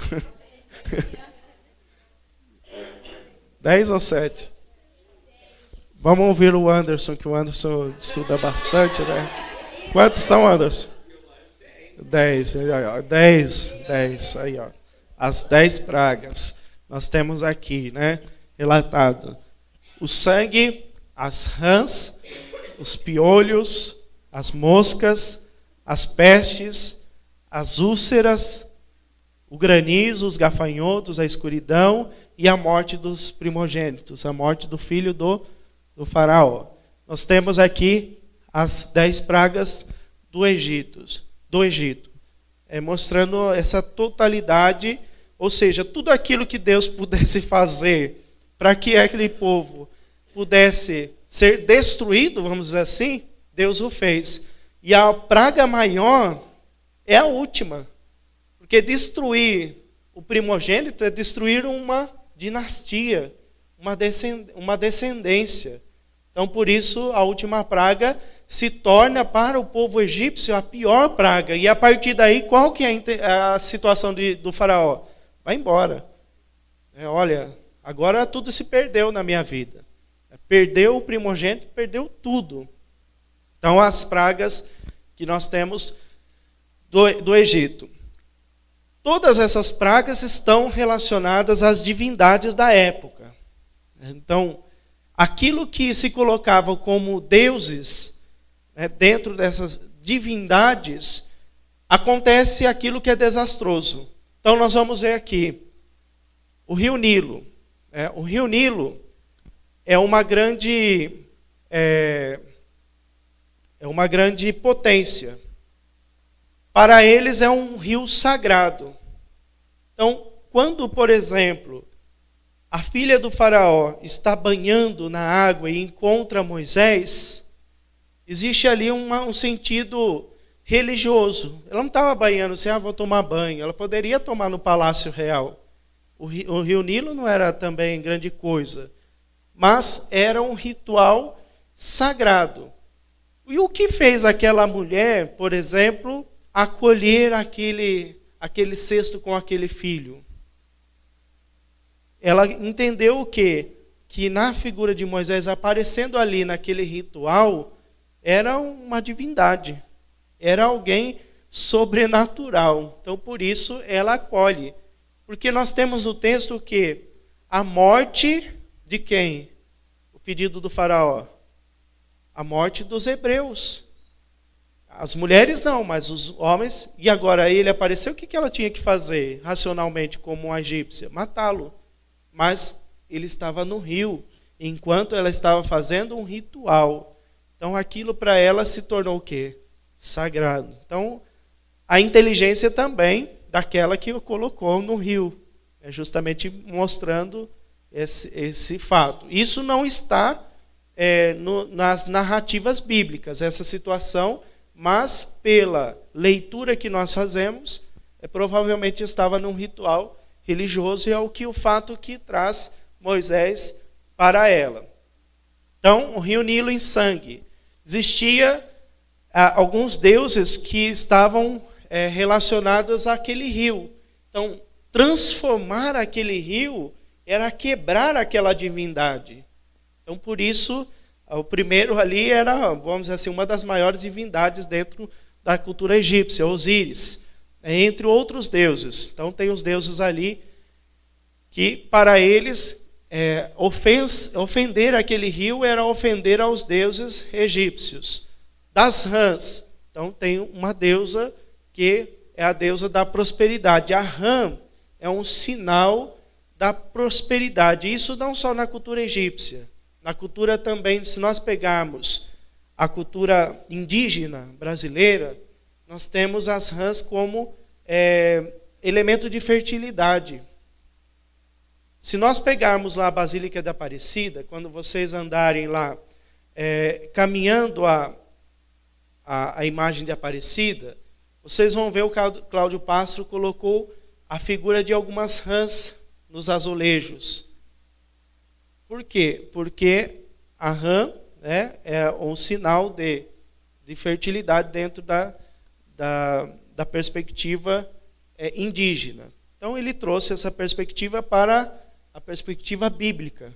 10 ou 7? Vamos ouvir o Anderson, que o Anderson estuda bastante, né? Quantos são, Anderson? 10. 10. Aí, ó. As 10 pragas. Nós temos aqui, né? Relatado. O sangue, as rãs, os piolhos, as moscas, as pestes, as úlceras, o granizo, os gafanhotos, a escuridão e a morte dos primogênitos, a morte do filho do faraó. Nós temos aqui as 10 pragas do Egito, mostrando essa totalidade, ou seja, tudo aquilo que Deus pudesse fazer para que aquele povo pudesse ser destruído, vamos dizer assim, Deus o fez. E a praga maior é a última, porque destruir o primogênito é destruir uma dinastia, uma descendência. Então, por isso, a última praga se torna para o povo egípcio a pior praga. E a partir daí, qual que é a situação do faraó? Vai embora. Olha, agora tudo se perdeu na minha vida. Perdeu o primogênito, perdeu tudo. Então, as pragas que nós temos do Egito. Todas essas pragas estão relacionadas às divindades da época. Então, aquilo que se colocava como deuses, né, dentro dessas divindades, acontece aquilo que é desastroso. Então, nós vamos ver aqui o Rio Nilo. O Rio Nilo é uma grande potência. Para eles é um rio sagrado. Então, quando, por exemplo, a filha do faraó está banhando na água e encontra Moisés, existe ali um sentido religioso. Ela não estava banhando assim, vou tomar banho. Ela poderia tomar no Palácio Real. O Rio Nilo não era também grande coisa, mas era um ritual sagrado. E o que fez aquela mulher, por exemplo, acolher aquele cesto com aquele filho? Ela entendeu o quê? Que na figura de Moisés aparecendo ali naquele ritual, era uma divindade, era alguém sobrenatural. Então, por isso, ela acolhe. Porque nós temos no texto que a morte de quem? O pedido do faraó. A morte dos hebreus. As mulheres não, mas os homens. E agora ele apareceu, o que ela tinha que fazer racionalmente como uma egípcia? Matá-lo. Mas ele estava no rio, enquanto ela estava fazendo um ritual. Então aquilo para ela se tornou o quê? Sagrado. Então a inteligência também daquela que o colocou no rio. Justamente mostrando esse fato. Isso não está nas narrativas bíblicas, essa situação, mas pela leitura que nós fazemos, provavelmente estava num ritual religioso, e é o fato que traz Moisés para ela. Então, o rio Nilo em sangue. Existia alguns deuses que estavam relacionados àquele rio. Então, transformar aquele rio era quebrar aquela divindade. Então, por isso, o primeiro ali era, vamos dizer assim, uma das maiores divindades dentro da cultura egípcia, Osíris, entre outros deuses. Então, tem os deuses ali que, para eles, ofender aquele rio era ofender aos deuses egípcios. Das rãs, então tem uma deusa que é a deusa da prosperidade. A rã é um sinal da prosperidade. Isso não só na cultura egípcia. Na cultura também, se nós pegarmos a cultura indígena brasileira, nós temos as rãs como elemento de fertilidade. Se nós pegarmos lá a Basílica da Aparecida, quando vocês andarem lá caminhando a imagem de Aparecida, vocês vão ver o Cláudio Pastro colocou a figura de algumas rãs nos azulejos. Por quê? Porque a rã é um sinal de fertilidade dentro da perspectiva indígena. Então ele trouxe essa perspectiva para a perspectiva bíblica,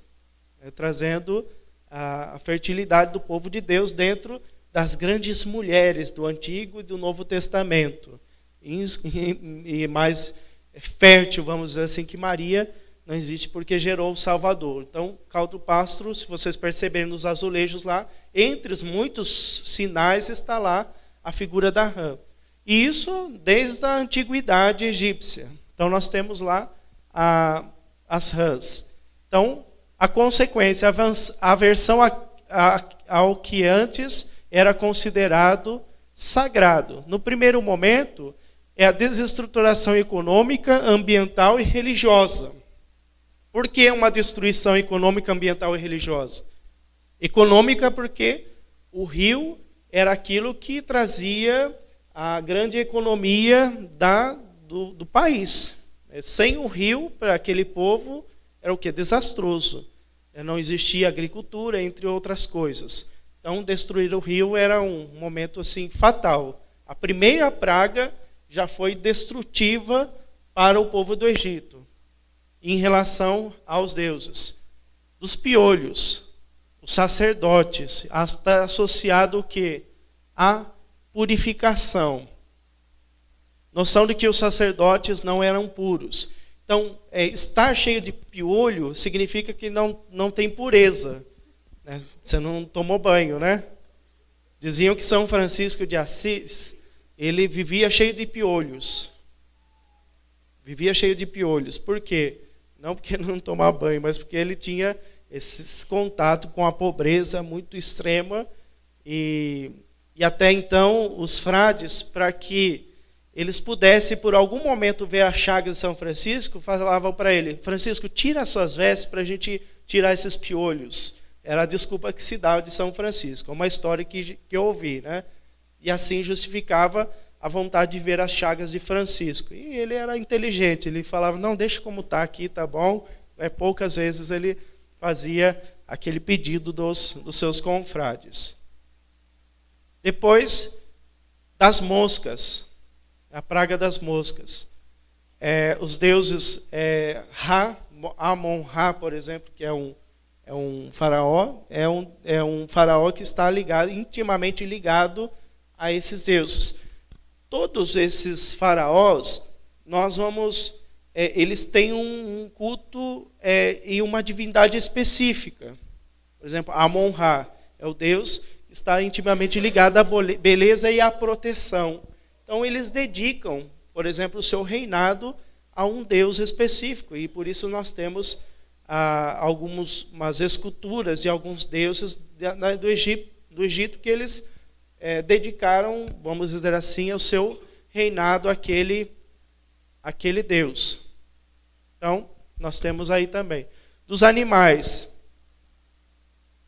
trazendo a fertilidade do povo de Deus dentro das grandes mulheres do Antigo e do Novo Testamento. E mais fértil, vamos dizer assim, que Maria não existe porque gerou o Salvador. Então, Cláudio Pastro, se vocês perceberem nos azulejos lá, entre os muitos sinais está lá a figura da rã. E isso desde a antiguidade egípcia. Então, nós temos lá as rãs. Então, a consequência, a aversão ao que antes era considerado sagrado. No primeiro momento, é a desestruturação econômica, ambiental e religiosa. Por que uma destruição econômica, ambiental e religiosa? Econômica porque o rio era aquilo que trazia a grande economia do país. Sem o rio, para aquele povo, era o quê? Desastroso. Não existia agricultura, entre outras coisas. Então, destruir o rio era um momento assim fatal. A primeira praga já foi destrutiva para o povo do Egito, em relação aos deuses. Dos piolhos, os sacerdotes, está associado o quê? A purificação. Noção de que os sacerdotes não eram puros. Então, estar cheio de piolho significa que não tem pureza. Né? Você não tomou banho, né? Diziam que São Francisco de Assis, ele vivia cheio de piolhos. Vivia cheio de piolhos. Por quê? Não porque não tomava banho, mas porque ele tinha esse contato com a pobreza muito extrema. E até então, os frades, para que eles pudessem, por algum momento, ver a chaga de São Francisco, falavam para ele, Francisco, tira as suas vestes para a gente tirar esses piolhos. Era a desculpa que se dava de São Francisco. Uma história que eu ouvi, né? E assim justificava a vontade de ver as chagas de Francisco. E ele era inteligente, ele falava, não, deixa como está aqui, tá bom. Poucas vezes ele fazia aquele pedido dos seus confrades. Depois das moscas, a praga das moscas. Os deuses Amon-Ra, por exemplo, que é um faraó, é um faraó que está intimamente ligado a esses deuses. Todos esses faraós, eles têm um culto e uma divindade específica. Por exemplo, Amon-Ra é o deus que está intimamente ligado à beleza e à proteção. Então, eles dedicam, por exemplo, o seu reinado a um deus específico. E por isso nós temos algumas esculturas de alguns deuses do Egito que eles dedicaram, vamos dizer assim, o seu reinado àquele Deus. Então, nós temos aí também. dos animais.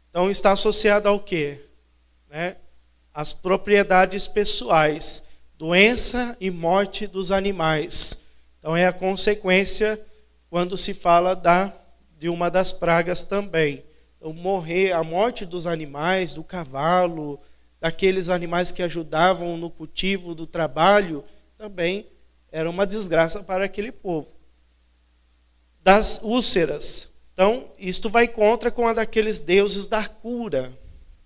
Então está associado ao quê? Né? As propriedades pessoais, doença e morte dos animais. Então é a consequência quando se fala de uma das pragas também. Então, a morte dos animais, do cavalo, daqueles animais que ajudavam no cultivo do trabalho, também era uma desgraça para aquele povo. Das úlceras. Então, isto vai contra com a daqueles deuses da cura.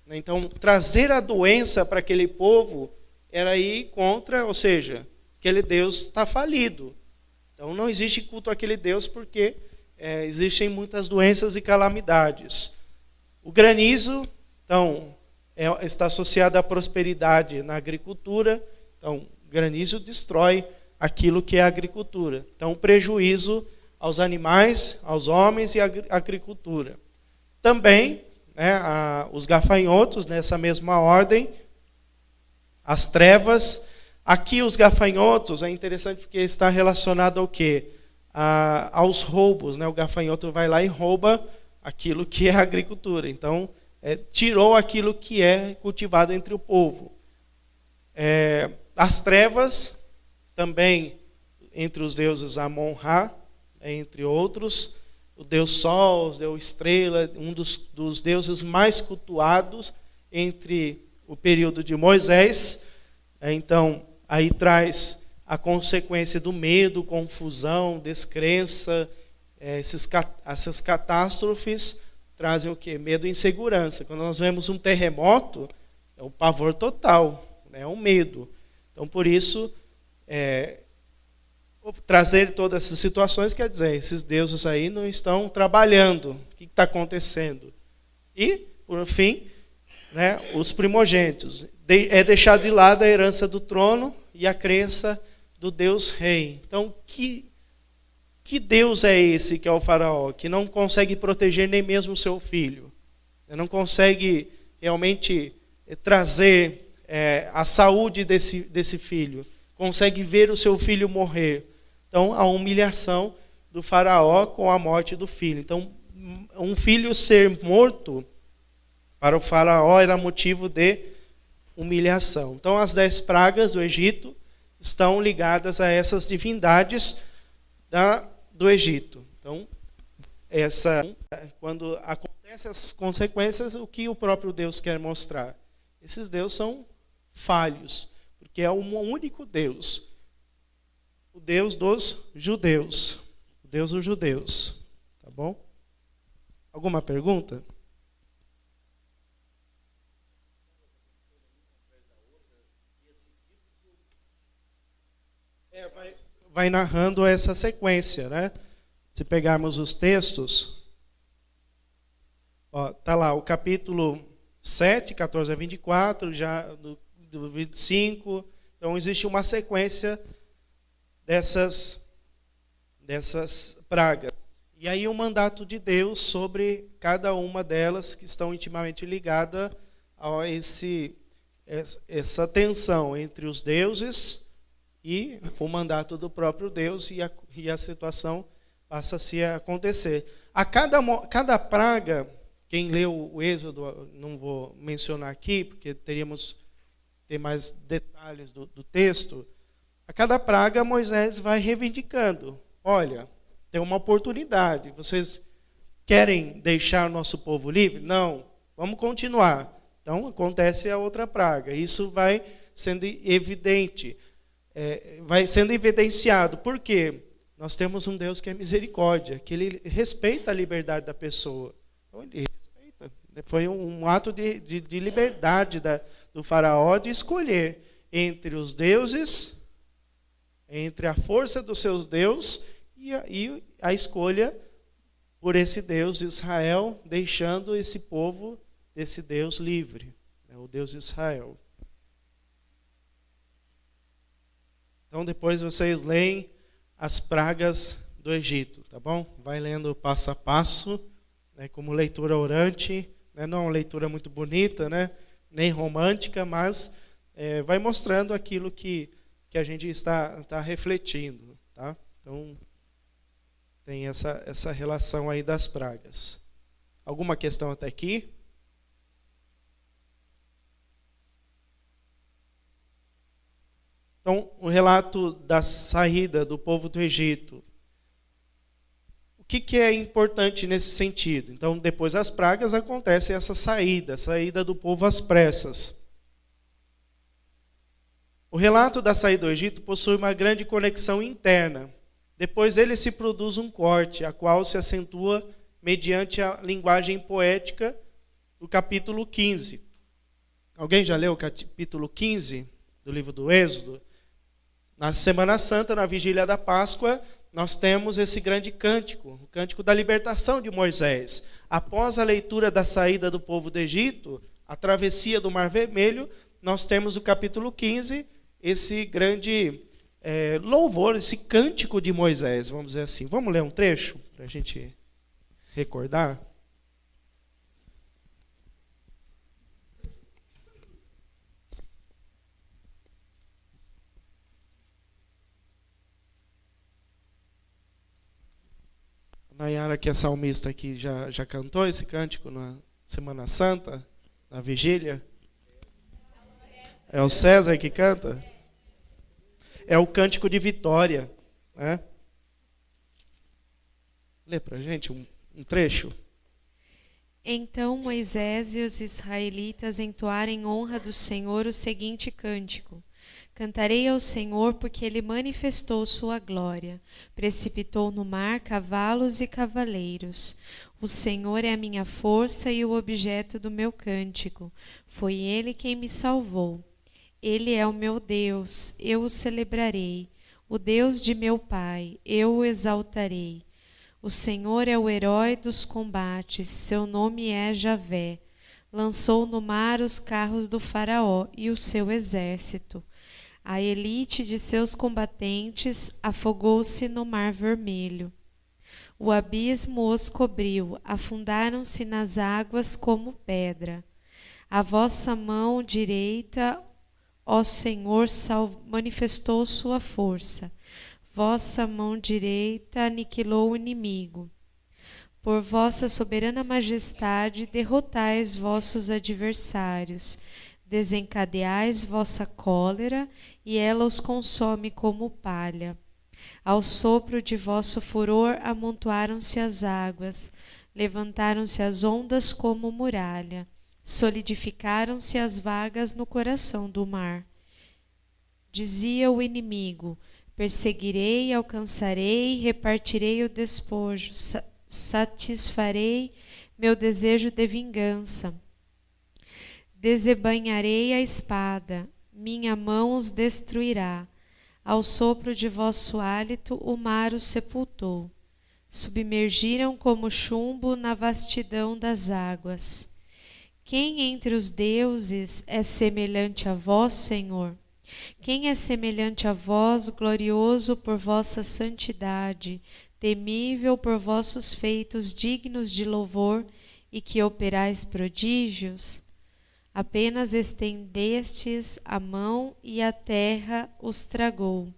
Então, trazer a doença para aquele povo era ir contra, ou seja, aquele Deus está falido. Então, não existe culto àquele Deus porque existem muitas doenças e calamidades. O granizo, então, está associado à prosperidade na agricultura. Então, granizo destrói aquilo que é a agricultura. Então, prejuízo aos animais, aos homens e à agricultura. Também, né, os gafanhotos, nessa mesma ordem, as trevas. Aqui os gafanhotos, é interessante porque está relacionado ao quê? Aos roubos. Né? O gafanhoto vai lá e rouba aquilo que é a agricultura. Então, tirou aquilo que é cultivado entre o povo. As trevas, também entre os deuses Amon-Ra, entre outros, o Deus Sol, o Deus Estrela, um dos deuses mais cultuados entre o período de Moisés. Então, aí traz a consequência do medo, confusão, descrença. Essas catástrofes trazem o quê? Medo e insegurança. Quando nós vemos um terremoto, é o pavor total, é um medo. Então, por isso, trazer todas essas situações quer dizer, esses deuses aí não estão trabalhando. O que está acontecendo? E, por fim, né, os primogênitos. É deixar de lado a herança do trono e a crença do Deus Rei. Então, que Deus é esse que é o faraó, que não consegue proteger nem mesmo o seu filho? Não consegue realmente trazer a saúde desse filho? Consegue ver o seu filho morrer? Então, a humilhação do faraó com a morte do filho. Então, um filho ser morto, para o faraó, era motivo de humilhação. Então, as 10 pragas do Egito estão ligadas a essas divindades do Egito. Então, quando acontecem as consequências, o que o próprio Deus quer mostrar? Esses deuses são falhos, porque é um único Deus. O Deus dos judeus. O Deus dos judeus. Tá bom? Alguma pergunta? Vai narrando essa sequência, né? Se pegarmos os textos, tá lá o capítulo 7, 14 a 24, já do 25. Então, existe uma sequência dessas pragas. E aí o mandato de Deus sobre cada uma delas, que estão intimamente ligadas a essa tensão entre os deuses e o mandato do próprio Deus, e a situação passa-se a acontecer. A cada praga, quem leu o Êxodo, não vou mencionar aqui, porque teríamos ter mais detalhes do texto. A cada praga, Moisés vai reivindicando. Olha, tem uma oportunidade. Vocês querem deixar o nosso povo livre? Não, vamos continuar. Então, acontece a outra praga. Isso vai sendo evidente, vai sendo evidenciado. Por quê? Nós temos um Deus que é misericórdia, que ele respeita a liberdade da pessoa. Então, ele respeita. Foi um ato de liberdade do faraó de escolher entre os deuses, entre a força dos seus deuses e a escolha por esse Deus de Israel, deixando esse povo desse Deus livre, o Deus de Israel. Então depois vocês leem as pragas do Egito, tá bom? Vai lendo passo a passo, né, como leitura orante, né, não é uma leitura muito bonita, né, nem romântica, mas vai mostrando aquilo que a gente está refletindo, tá? Então, tem essa relação aí das pragas. Alguma questão até aqui? Então, o relato da saída do povo do Egito. O que é importante nesse sentido? Então, depois das pragas, acontece essa saída do povo às pressas. O relato da saída do Egito possui uma grande conexão interna. Depois dele se produz um corte, a qual se acentua mediante a linguagem poética do capítulo 15. Alguém já leu o capítulo 15 do livro do Êxodo? Na Semana Santa, na vigília da Páscoa, nós temos esse grande cântico, o cântico da libertação de Moisés. Após a leitura da saída do povo do Egito, a travessia do Mar Vermelho, nós temos o capítulo 15, esse grande louvor, esse cântico de Moisés, vamos dizer assim. Vamos ler um trecho para a gente recordar? Nayara, que é salmista aqui, já cantou esse cântico na Semana Santa, na vigília? É o César que canta? É o cântico de vitória, né? Lê pra gente um trecho. Então Moisés e os israelitas entoaram em honra do Senhor o seguinte cântico: Cantarei ao Senhor porque ele manifestou sua glória, precipitou no mar cavalos e cavaleiros. O Senhor é a minha força e o objeto do meu cântico. Foi ele quem me salvou. Ele é o meu Deus, eu o celebrarei. O Deus de meu pai, eu o exaltarei. O Senhor é o herói dos combates, seu nome é Javé. Lançou no mar os carros do faraó e o seu exército. A elite de seus combatentes afogou-se no Mar Vermelho. O abismo os cobriu, afundaram-se nas águas como pedra. A vossa mão direita, ó Senhor, manifestou sua força. Vossa mão direita aniquilou o inimigo. Por vossa soberana majestade, derrotais vossos adversários. Desencadeais vossa cólera, e ela os consome como palha. Ao sopro de vosso furor amontoaram-se as águas, levantaram-se as ondas como muralha, solidificaram-se as vagas no coração do mar. Dizia o inimigo: perseguirei, alcançarei, repartirei o despojo, satisfarei meu desejo de vingança. Desebanharei a espada, minha mão os destruirá. Ao sopro de vosso hálito o mar os sepultou. Submergiram como chumbo na vastidão das águas. Quem entre os deuses é semelhante a vós, Senhor? Quem é semelhante a vós, glorioso por vossa santidade, temível por vossos feitos dignos de louvor e que operais prodígios? Apenas estendestes a mão e a terra os tragou.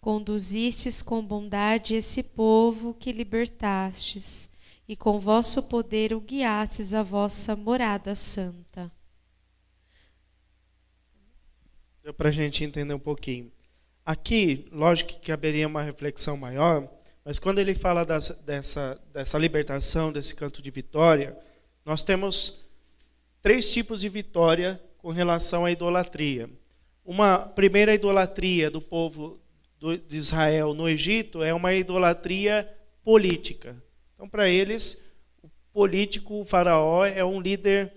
Conduzistes com bondade esse povo que libertastes, e com vosso poder o guiastes à vossa morada santa. Deu para a gente entender um pouquinho. Aqui, lógico que caberia uma reflexão maior, mas quando ele fala dessa libertação, desse canto de vitória, nós temos 3 tipos de vitória com relação à idolatria. Uma primeira idolatria do povo de Israel no Egito é uma idolatria política. Então, para eles, o político, o faraó, é um líder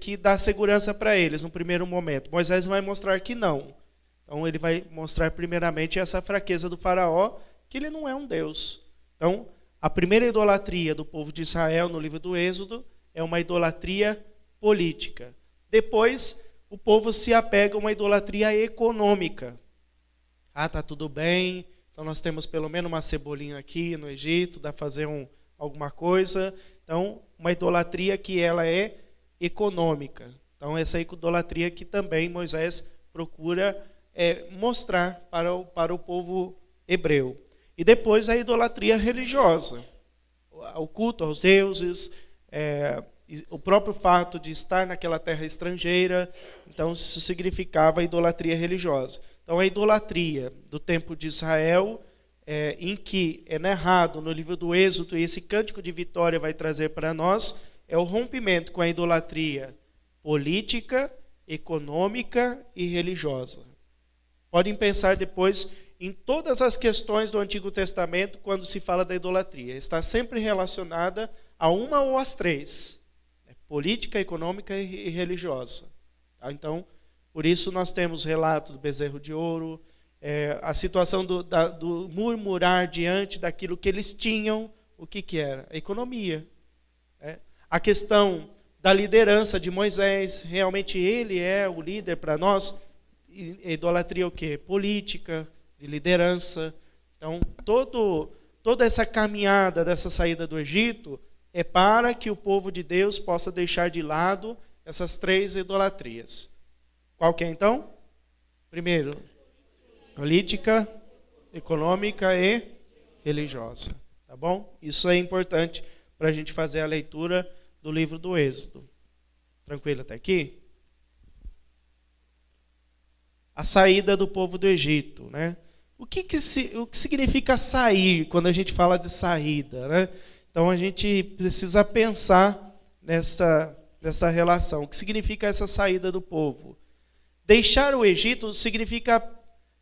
que dá segurança para eles no primeiro momento. Moisés vai mostrar que não. Então, ele vai mostrar primeiramente essa fraqueza do faraó, que ele não é um Deus. Então, a primeira idolatria do povo de Israel no livro do Êxodo é uma idolatria política. Depois, o povo se apega a uma idolatria econômica. Ah, tá tudo bem, então nós temos pelo menos uma cebolinha aqui no Egito, dá para fazer alguma coisa. Então, uma idolatria que ela é econômica. Então, essa idolatria que também Moisés procura mostrar para o povo hebreu. E depois a idolatria religiosa, o culto aos deuses, o próprio fato de estar naquela terra estrangeira. Então isso significava a idolatria religiosa. Então a idolatria do tempo de Israel, em que é narrado no livro do Êxodo, e esse cântico de vitória vai trazer para nós, é o rompimento com a idolatria política, econômica e religiosa. Podem pensar depois em todas as questões do Antigo Testamento quando se fala da idolatria. Está sempre relacionada a uma ou às três: política, econômica e religiosa. Então, por isso nós temos relato do bezerro de ouro, a situação do murmurar diante daquilo que eles tinham. O que era? A economia. A questão da liderança de Moisés, realmente ele é o líder para nós. Idolatria é o quê? Política, de liderança. Então, toda essa caminhada dessa saída do Egito é para que o povo de Deus possa deixar de lado essas três idolatrias. Qual que é, então? Primeiro, política, econômica e religiosa. Tá bom? Isso é importante para a gente fazer a leitura do livro do Êxodo. Tranquilo até aqui? A saída do povo do Egito, né? O que significa sair quando a gente fala de saída, né? Então a gente precisa pensar nessa relação. O que significa essa saída do povo? Deixar o Egito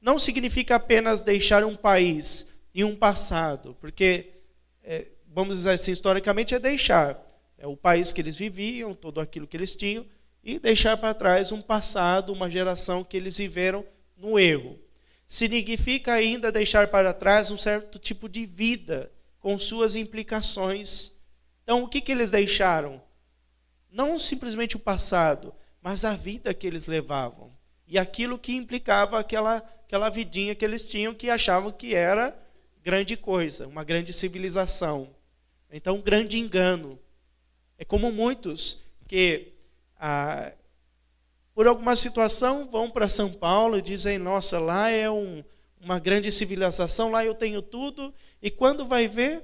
não significa apenas deixar um país e um passado, porque, vamos dizer assim, historicamente é deixar o país que eles viviam, tudo aquilo que eles tinham, e deixar para trás um passado, uma geração que eles viveram no erro. Significa ainda deixar para trás um certo tipo de vida, com suas implicações. Então, o que eles deixaram? Não simplesmente o passado, mas a vida que eles levavam. E aquilo que implicava aquela vidinha que eles tinham, que achavam que era grande coisa, uma grande civilização. Então, um grande engano. É como muitos que, por alguma situação, vão para São Paulo e dizem: nossa, lá é uma grande civilização, lá eu tenho tudo. E quando vai ver,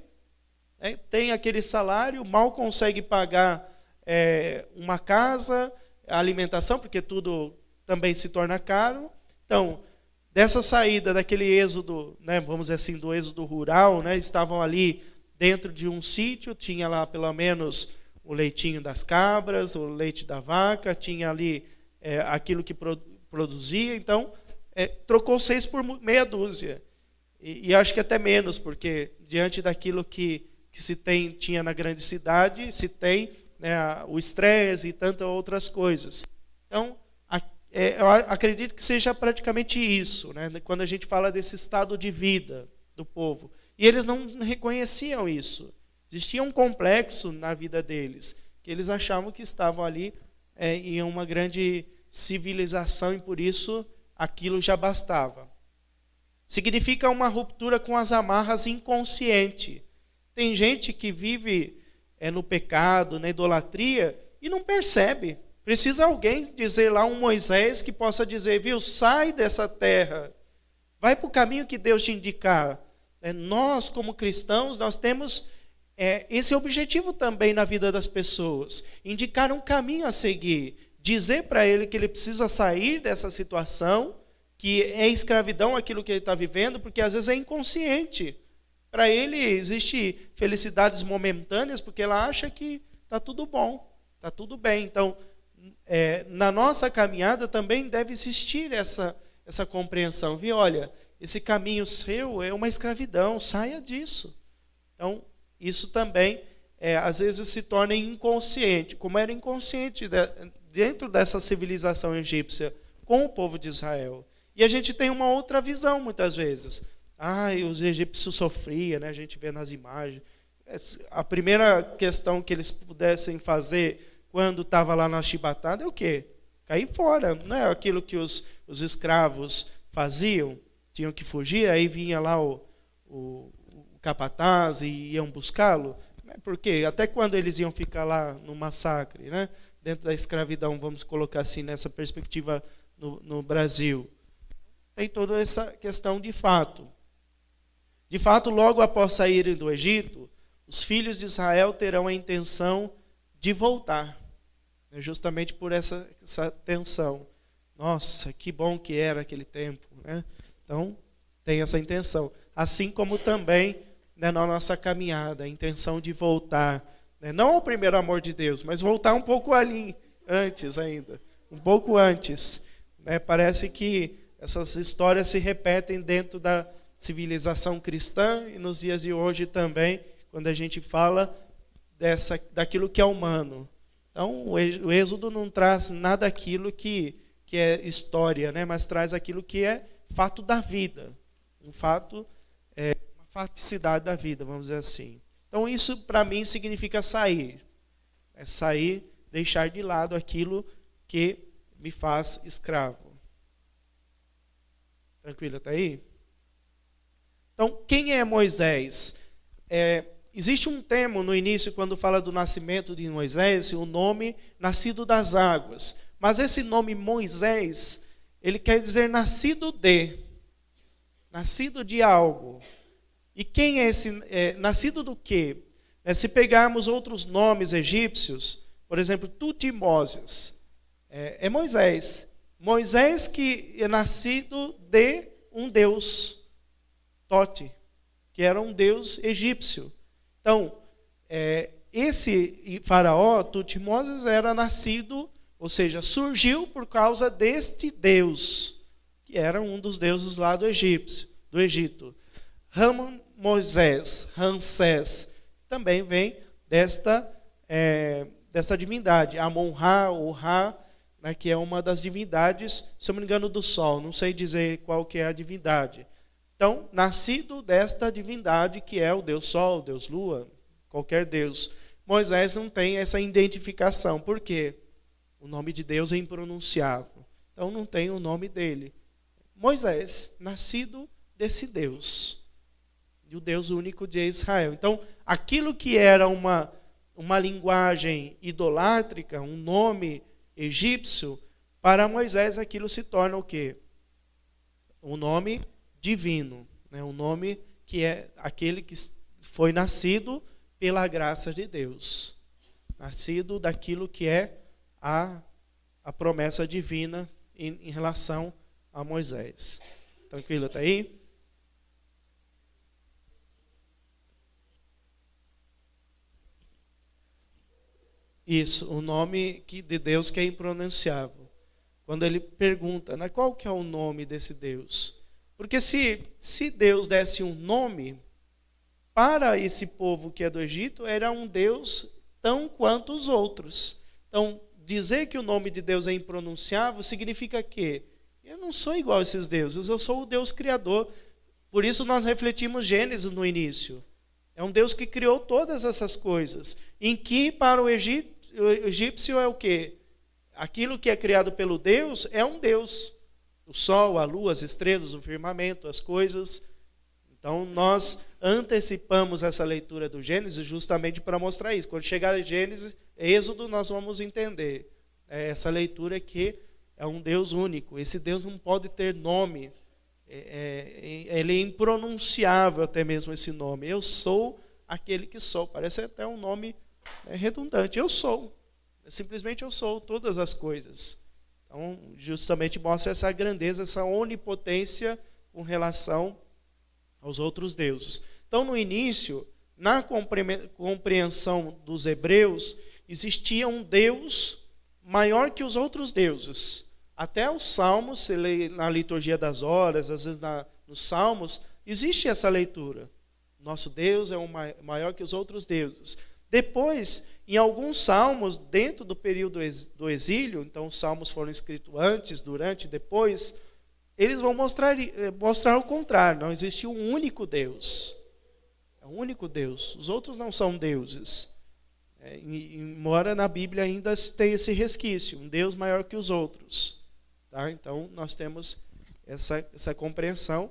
tem aquele salário, mal consegue pagar uma casa, a alimentação, porque tudo também se torna caro. Então, dessa saída, daquele êxodo, né, vamos dizer assim, do êxodo rural, né, estavam ali dentro de um sítio, tinha lá pelo menos o leitinho das cabras, o leite da vaca, tinha ali aquilo que produzia. Então, trocou 6 por meia dúzia. E acho que até menos, porque diante daquilo que tinha na grande cidade, se tem, né, o estresse e tantas outras coisas. Então, eu acredito que seja praticamente isso, né, quando a gente fala desse estado de vida do povo. E eles não reconheciam isso. Existia um complexo na vida deles, que eles achavam que estavam ali em uma grande civilização, e por isso aquilo já bastava. Significa uma ruptura com as amarras inconsciente. Tem gente que vive no pecado, na idolatria, e não percebe. Precisa alguém dizer lá, um Moisés, que possa dizer: viu, sai dessa terra, vai para o caminho que Deus te indicar. Nós, como cristãos, nós temos esse objetivo também na vida das pessoas: indicar um caminho a seguir, dizer para ele que ele precisa sair dessa situação, que é escravidão aquilo que ele está vivendo, porque às vezes é inconsciente. Para ele existe felicidades momentâneas, porque ela acha que está tudo bom, está tudo bem. Então, na nossa caminhada também deve existir essa compreensão. Viu? Olha, esse caminho seu é uma escravidão, saia disso. Então, isso também, às vezes, se torna inconsciente, como era inconsciente dentro dessa civilização egípcia com o povo de Israel. E a gente tem uma outra visão, muitas vezes. Os egípcios sofriam, né? A gente vê nas imagens. A primeira questão que eles pudessem fazer quando estava lá na chibatada é o quê? Cair fora. Não é aquilo que os escravos faziam? Tinham que fugir, aí vinha lá o capataz e iam buscá-lo. Porque até quando eles iam ficar lá no massacre, né? Dentro da escravidão, vamos colocar assim, nessa perspectiva no Brasil. Tem toda essa questão de fato. De fato, logo após saírem do Egito, os filhos de Israel terão a intenção de voltar. Justamente por essa tensão. Nossa, que bom que era aquele tempo, né? Então, tem essa intenção. Assim como também, né, na nossa caminhada, a intenção de voltar, né, não ao primeiro amor de Deus, mas voltar um pouco ali, antes ainda, um pouco antes. Né? Parece que essas histórias se repetem dentro da civilização cristã e nos dias de hoje também, quando a gente fala daquilo que é humano. Então, o Êxodo não traz nada daquilo que é história, né? Mas traz aquilo que é fato da vida, um fato, uma faticidade da vida, vamos dizer assim. Então, isso para mim significa sair. É sair, deixar de lado aquilo que me faz escravo. Tranquilo até aí? Então, quem é Moisés? Existe um termo no início, quando fala do nascimento de Moisés, o nome nascido das águas. Mas esse nome Moisés, ele quer dizer nascido de algo. E quem é esse? Nascido do quê? Se pegarmos outros nomes egípcios, por exemplo, Tutmoses, é Moisés. Moisés que é nascido de um deus, Tote, que era um deus egípcio. Então, esse faraó, Tutmoses, era nascido, ou seja, surgiu por causa deste Deus, que era um dos deuses lá do Egito. Ramsés, também vem desta divindade. Amon-Ra, ou Ra, né, que é uma das divindades, se eu não me engano, do sol. Não sei dizer qual que é a divindade. Então, nascido desta divindade que é o Deus Sol, o Deus Lua, qualquer Deus. Moisés não tem essa identificação. Por quê? O nome de Deus é impronunciável. Então, não tem o nome dele. Moisés, nascido desse Deus. E o Deus único de Israel. Então, aquilo que era uma linguagem idolátrica, um nome egípcio, para Moisés aquilo se torna o quê? Um nome divino, né? Um nome que é aquele que foi nascido pela graça de Deus, nascido daquilo que é a promessa divina em relação a Moisés. Tranquilo, tá aí? Isso, o nome de Deus que é impronunciável. Quando ele pergunta, né, qual que é o nome desse Deus? Porque se Deus desse um nome, para esse povo que é do Egito, era um Deus tão quanto os outros. Então, dizer que o nome de Deus é impronunciável significa que eu não sou igual a esses deuses, eu sou o Deus criador. Por isso nós refletimos Gênesis no início. É um Deus que criou todas essas coisas, em que para o egípcio é o quê? Aquilo que é criado pelo Deus é um Deus. O sol, a lua, as estrelas, o firmamento, as coisas. Então, nós antecipamos essa leitura do Gênesis justamente para mostrar isso. Quando chegar a Gênesis, Êxodo, nós vamos entender essa leitura que é um Deus único. Esse Deus não pode ter nome. Ele é impronunciável até mesmo esse nome. Eu sou aquele que sou. Parece até um nome redundante. Eu sou. Simplesmente eu sou todas as coisas. Então, justamente mostra essa grandeza, essa onipotência com relação aos outros deuses. Então, no início, na compreensão dos hebreus, existia um Deus maior que os outros deuses. Até os Salmos, se lê na liturgia das horas, às vezes nos Salmos, existe essa leitura. Nosso Deus é maior que os outros deuses. Depois, em alguns salmos, dentro do período do exílio, então os salmos foram escritos antes, durante e depois, eles vão mostrar o contrário. Não existe um único Deus. É um único Deus. Os outros não são deuses. Embora na Bíblia ainda tenha esse resquício, um Deus maior que os outros. Tá? Então, nós temos essa compreensão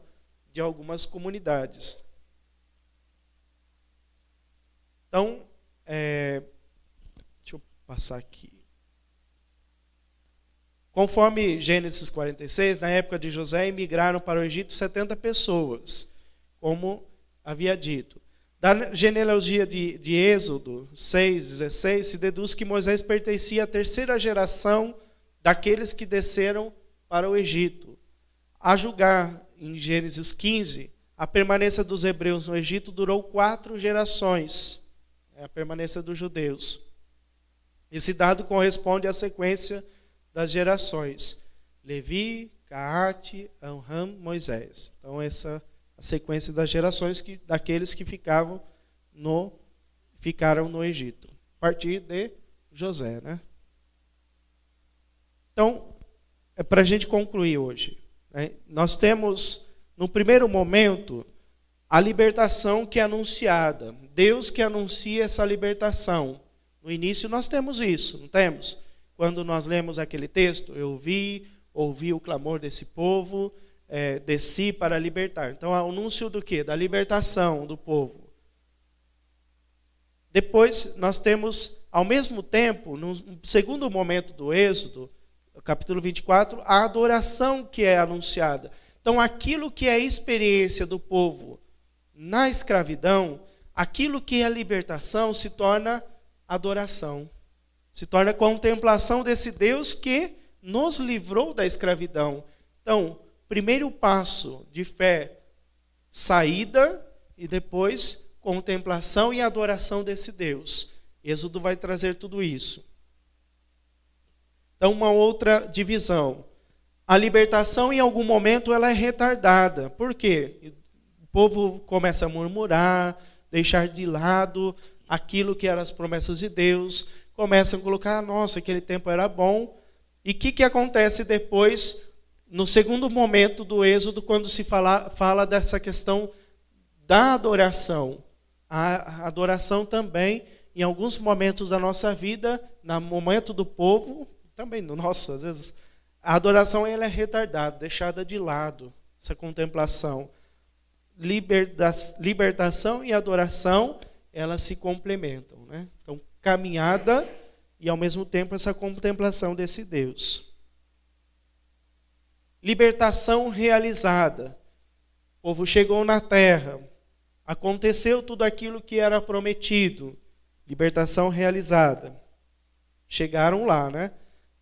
de algumas comunidades. Então, deixa eu passar aqui. Conforme Gênesis 46, na época de José, emigraram para o Egito 70 pessoas, como havia dito. Da genealogia de Êxodo 6:16, se deduz que Moisés pertencia à terceira geração daqueles que desceram para o Egito. A julgar, em Gênesis 15, a permanência dos hebreus no Egito durou 4 gerações. É a permanência dos judeus. Esse dado corresponde à sequência das gerações. Levi, Caate, Amram, Moisés. Então, essa a sequência das gerações daqueles que ficaram no Egito. A partir de José, né? Então, é para a gente concluir hoje. Né? Nós temos, no primeiro momento, a libertação que é anunciada. Deus que anuncia essa libertação. No início nós temos isso, não temos? Quando nós lemos aquele texto, eu ouvi o clamor desse povo, desci para libertar. Então, o anúncio do quê? Da libertação do povo. Depois, nós temos, ao mesmo tempo, no segundo momento do Êxodo, capítulo 24, a adoração que é anunciada. Então, aquilo que é a experiência do povo na escravidão, aquilo que é a libertação se torna adoração. Se torna contemplação desse Deus que nos livrou da escravidão. Então, primeiro passo de fé, saída, e depois contemplação e adoração desse Deus. Êxodo vai trazer tudo isso. Então, uma outra divisão. A libertação, em algum momento, ela é retardada. Por quê? O povo começa a murmurar, deixar de lado aquilo que eram as promessas de Deus, começam a colocar, nossa, aquele tempo era bom. E o que acontece depois, no segundo momento do Êxodo, quando se fala dessa questão da adoração? A adoração também, em alguns momentos da nossa vida, no momento do povo, também no nosso, às vezes, a adoração ela é retardada, deixada de lado, essa contemplação. Libertação e adoração, elas se complementam, né? Então, caminhada e, ao mesmo tempo, essa contemplação desse Deus. Libertação realizada. O povo chegou na terra, aconteceu tudo aquilo que era prometido. Libertação realizada. Chegaram lá, né?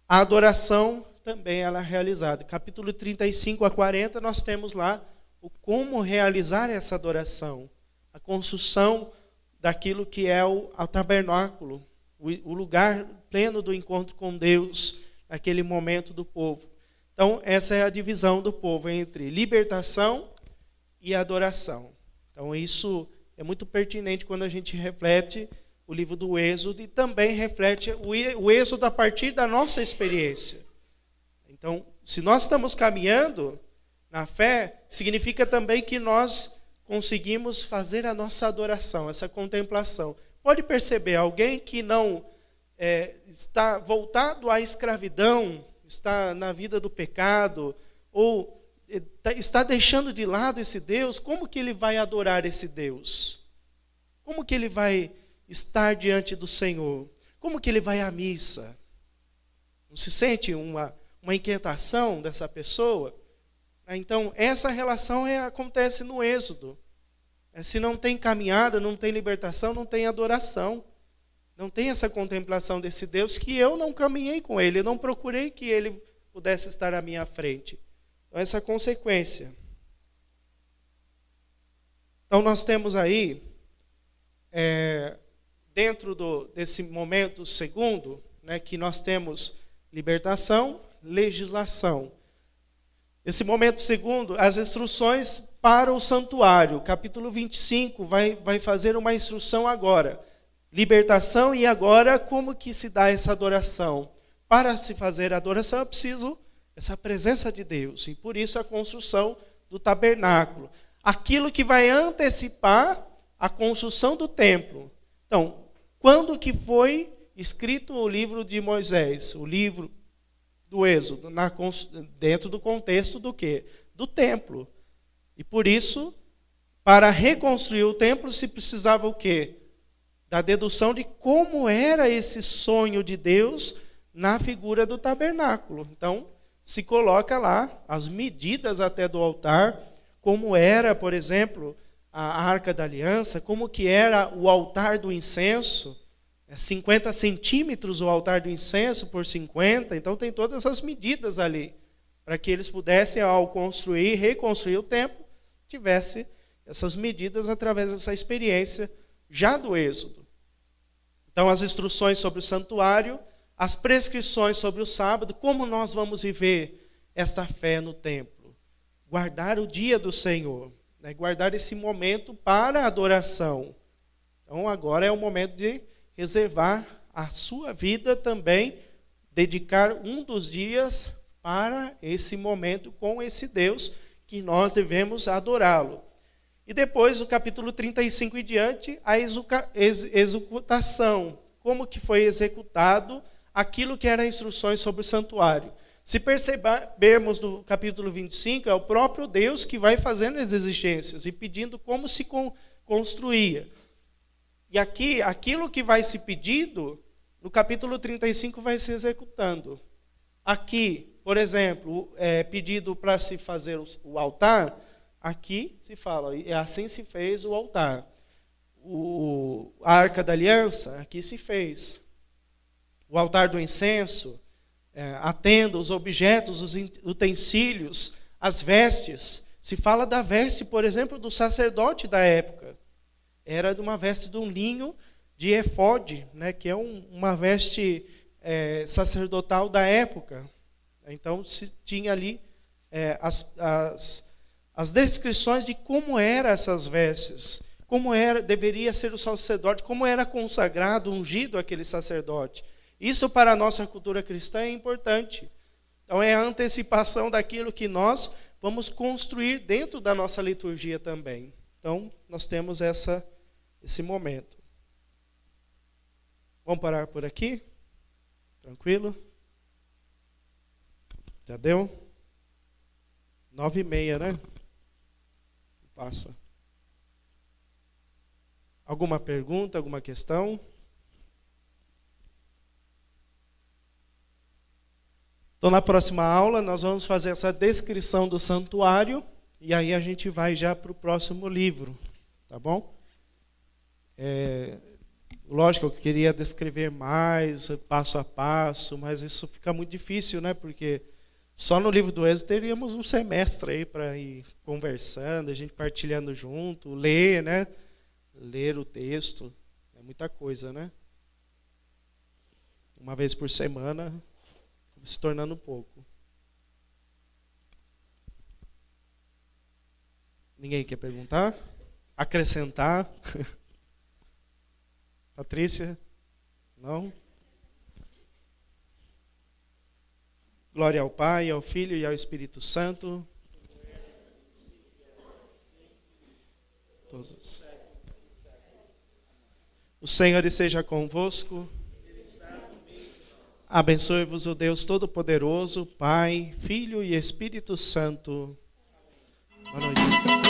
A adoração também ela é realizada. Capítulo 35 a 40, nós temos lá o como realizar essa adoração. A construção daquilo que é o tabernáculo, o lugar pleno do encontro com Deus, naquele momento do povo. Então, essa é a divisão do povo entre libertação e adoração. Então, isso é muito pertinente quando a gente reflete o livro do Êxodo e também reflete o Êxodo a partir da nossa experiência. Então, se nós estamos caminhando na fé, significa também que nós conseguimos fazer a nossa adoração, essa contemplação. Pode perceber, alguém que não está voltado à escravidão, está na vida do pecado, ou está deixando de lado esse Deus, como que ele vai adorar esse Deus? Como que ele vai estar diante do Senhor? Como que ele vai à missa? Não se sente uma inquietação dessa pessoa? Então, essa relação acontece no Êxodo. Se não tem caminhada, não tem libertação, não tem adoração. Não tem essa contemplação desse Deus que eu não caminhei com ele, eu não procurei que ele pudesse estar à minha frente. Então, essa consequência. Então, nós temos aí, dentro desse momento segundo, né, que nós temos libertação, legislação. Esse momento segundo, as instruções para o santuário. Capítulo 25 vai fazer uma instrução agora. Libertação e agora como que se dá essa adoração? Para se fazer a adoração é preciso essa presença de Deus. E por isso a construção do tabernáculo. Aquilo que vai antecipar a construção do templo. Então, quando que foi escrito o livro de Moisés? O livro do Êxodo, dentro do contexto do quê? Do templo. E por isso, para reconstruir o templo, se precisava o quê? Da dedução de como era esse sonho de Deus na figura do tabernáculo. Então, se coloca lá as medidas até do altar, como era, por exemplo, a Arca da Aliança, como que era o altar do incenso. 50 centímetros o altar do incenso por 50, então tem todas essas medidas ali, para que eles pudessem, ao construir, reconstruir o templo, tivesse essas medidas através dessa experiência já do Êxodo. Então, as instruções sobre o santuário, as prescrições sobre o sábado, como nós vamos viver esta fé no templo. Guardar o dia do Senhor, né? Guardar esse momento para a adoração. Então, agora é o momento de reservar a sua vida também, dedicar um dos dias para esse momento com esse Deus que nós devemos adorá-lo. E depois, do capítulo 35 e diante, a executação. Como que foi executado aquilo que eram instruções sobre o santuário. Se percebermos no capítulo 25, é o próprio Deus que vai fazendo as exigências e pedindo como se construía. E aqui, aquilo que vai se pedindo, no capítulo 35 vai se executando. Aqui, por exemplo, pedido para se fazer o altar, aqui se fala, e assim se fez o altar. A Arca da Aliança, aqui se fez. O altar do incenso, a tenda, os objetos, os utensílios, as vestes. Se fala da veste, por exemplo, do sacerdote da época. Era de uma veste de um linho de efode, né, que é uma veste sacerdotal da época. Então, se tinha ali as descrições de como eram essas vestes, como deveria ser o sacerdote, como era consagrado, ungido aquele sacerdote. Isso para a nossa cultura cristã é importante. Então, é a antecipação daquilo que nós vamos construir dentro da nossa liturgia também. Então, nós temos esse momento. Vamos parar por aqui? Tranquilo? Já deu? 9h30, né? Passa. Alguma pergunta, alguma questão? Então, na próxima aula, nós vamos fazer essa descrição do santuário, e aí a gente vai já para o próximo livro, tá bom? Lógico, eu queria descrever mais, passo a passo, mas isso fica muito difícil, né? Porque só no livro do Êxodo teríamos um semestre aí para ir conversando, a gente partilhando junto, ler, né? Ler o texto, é muita coisa, né? Uma vez por semana, se tornando pouco. Ninguém quer perguntar? Acrescentar? Patrícia? Não? Glória ao Pai, ao Filho e ao Espírito Santo. Todos. O Senhor esteja convosco. Abençoe-vos o Deus Todo-Poderoso, Pai, Filho e Espírito Santo. Boa noite.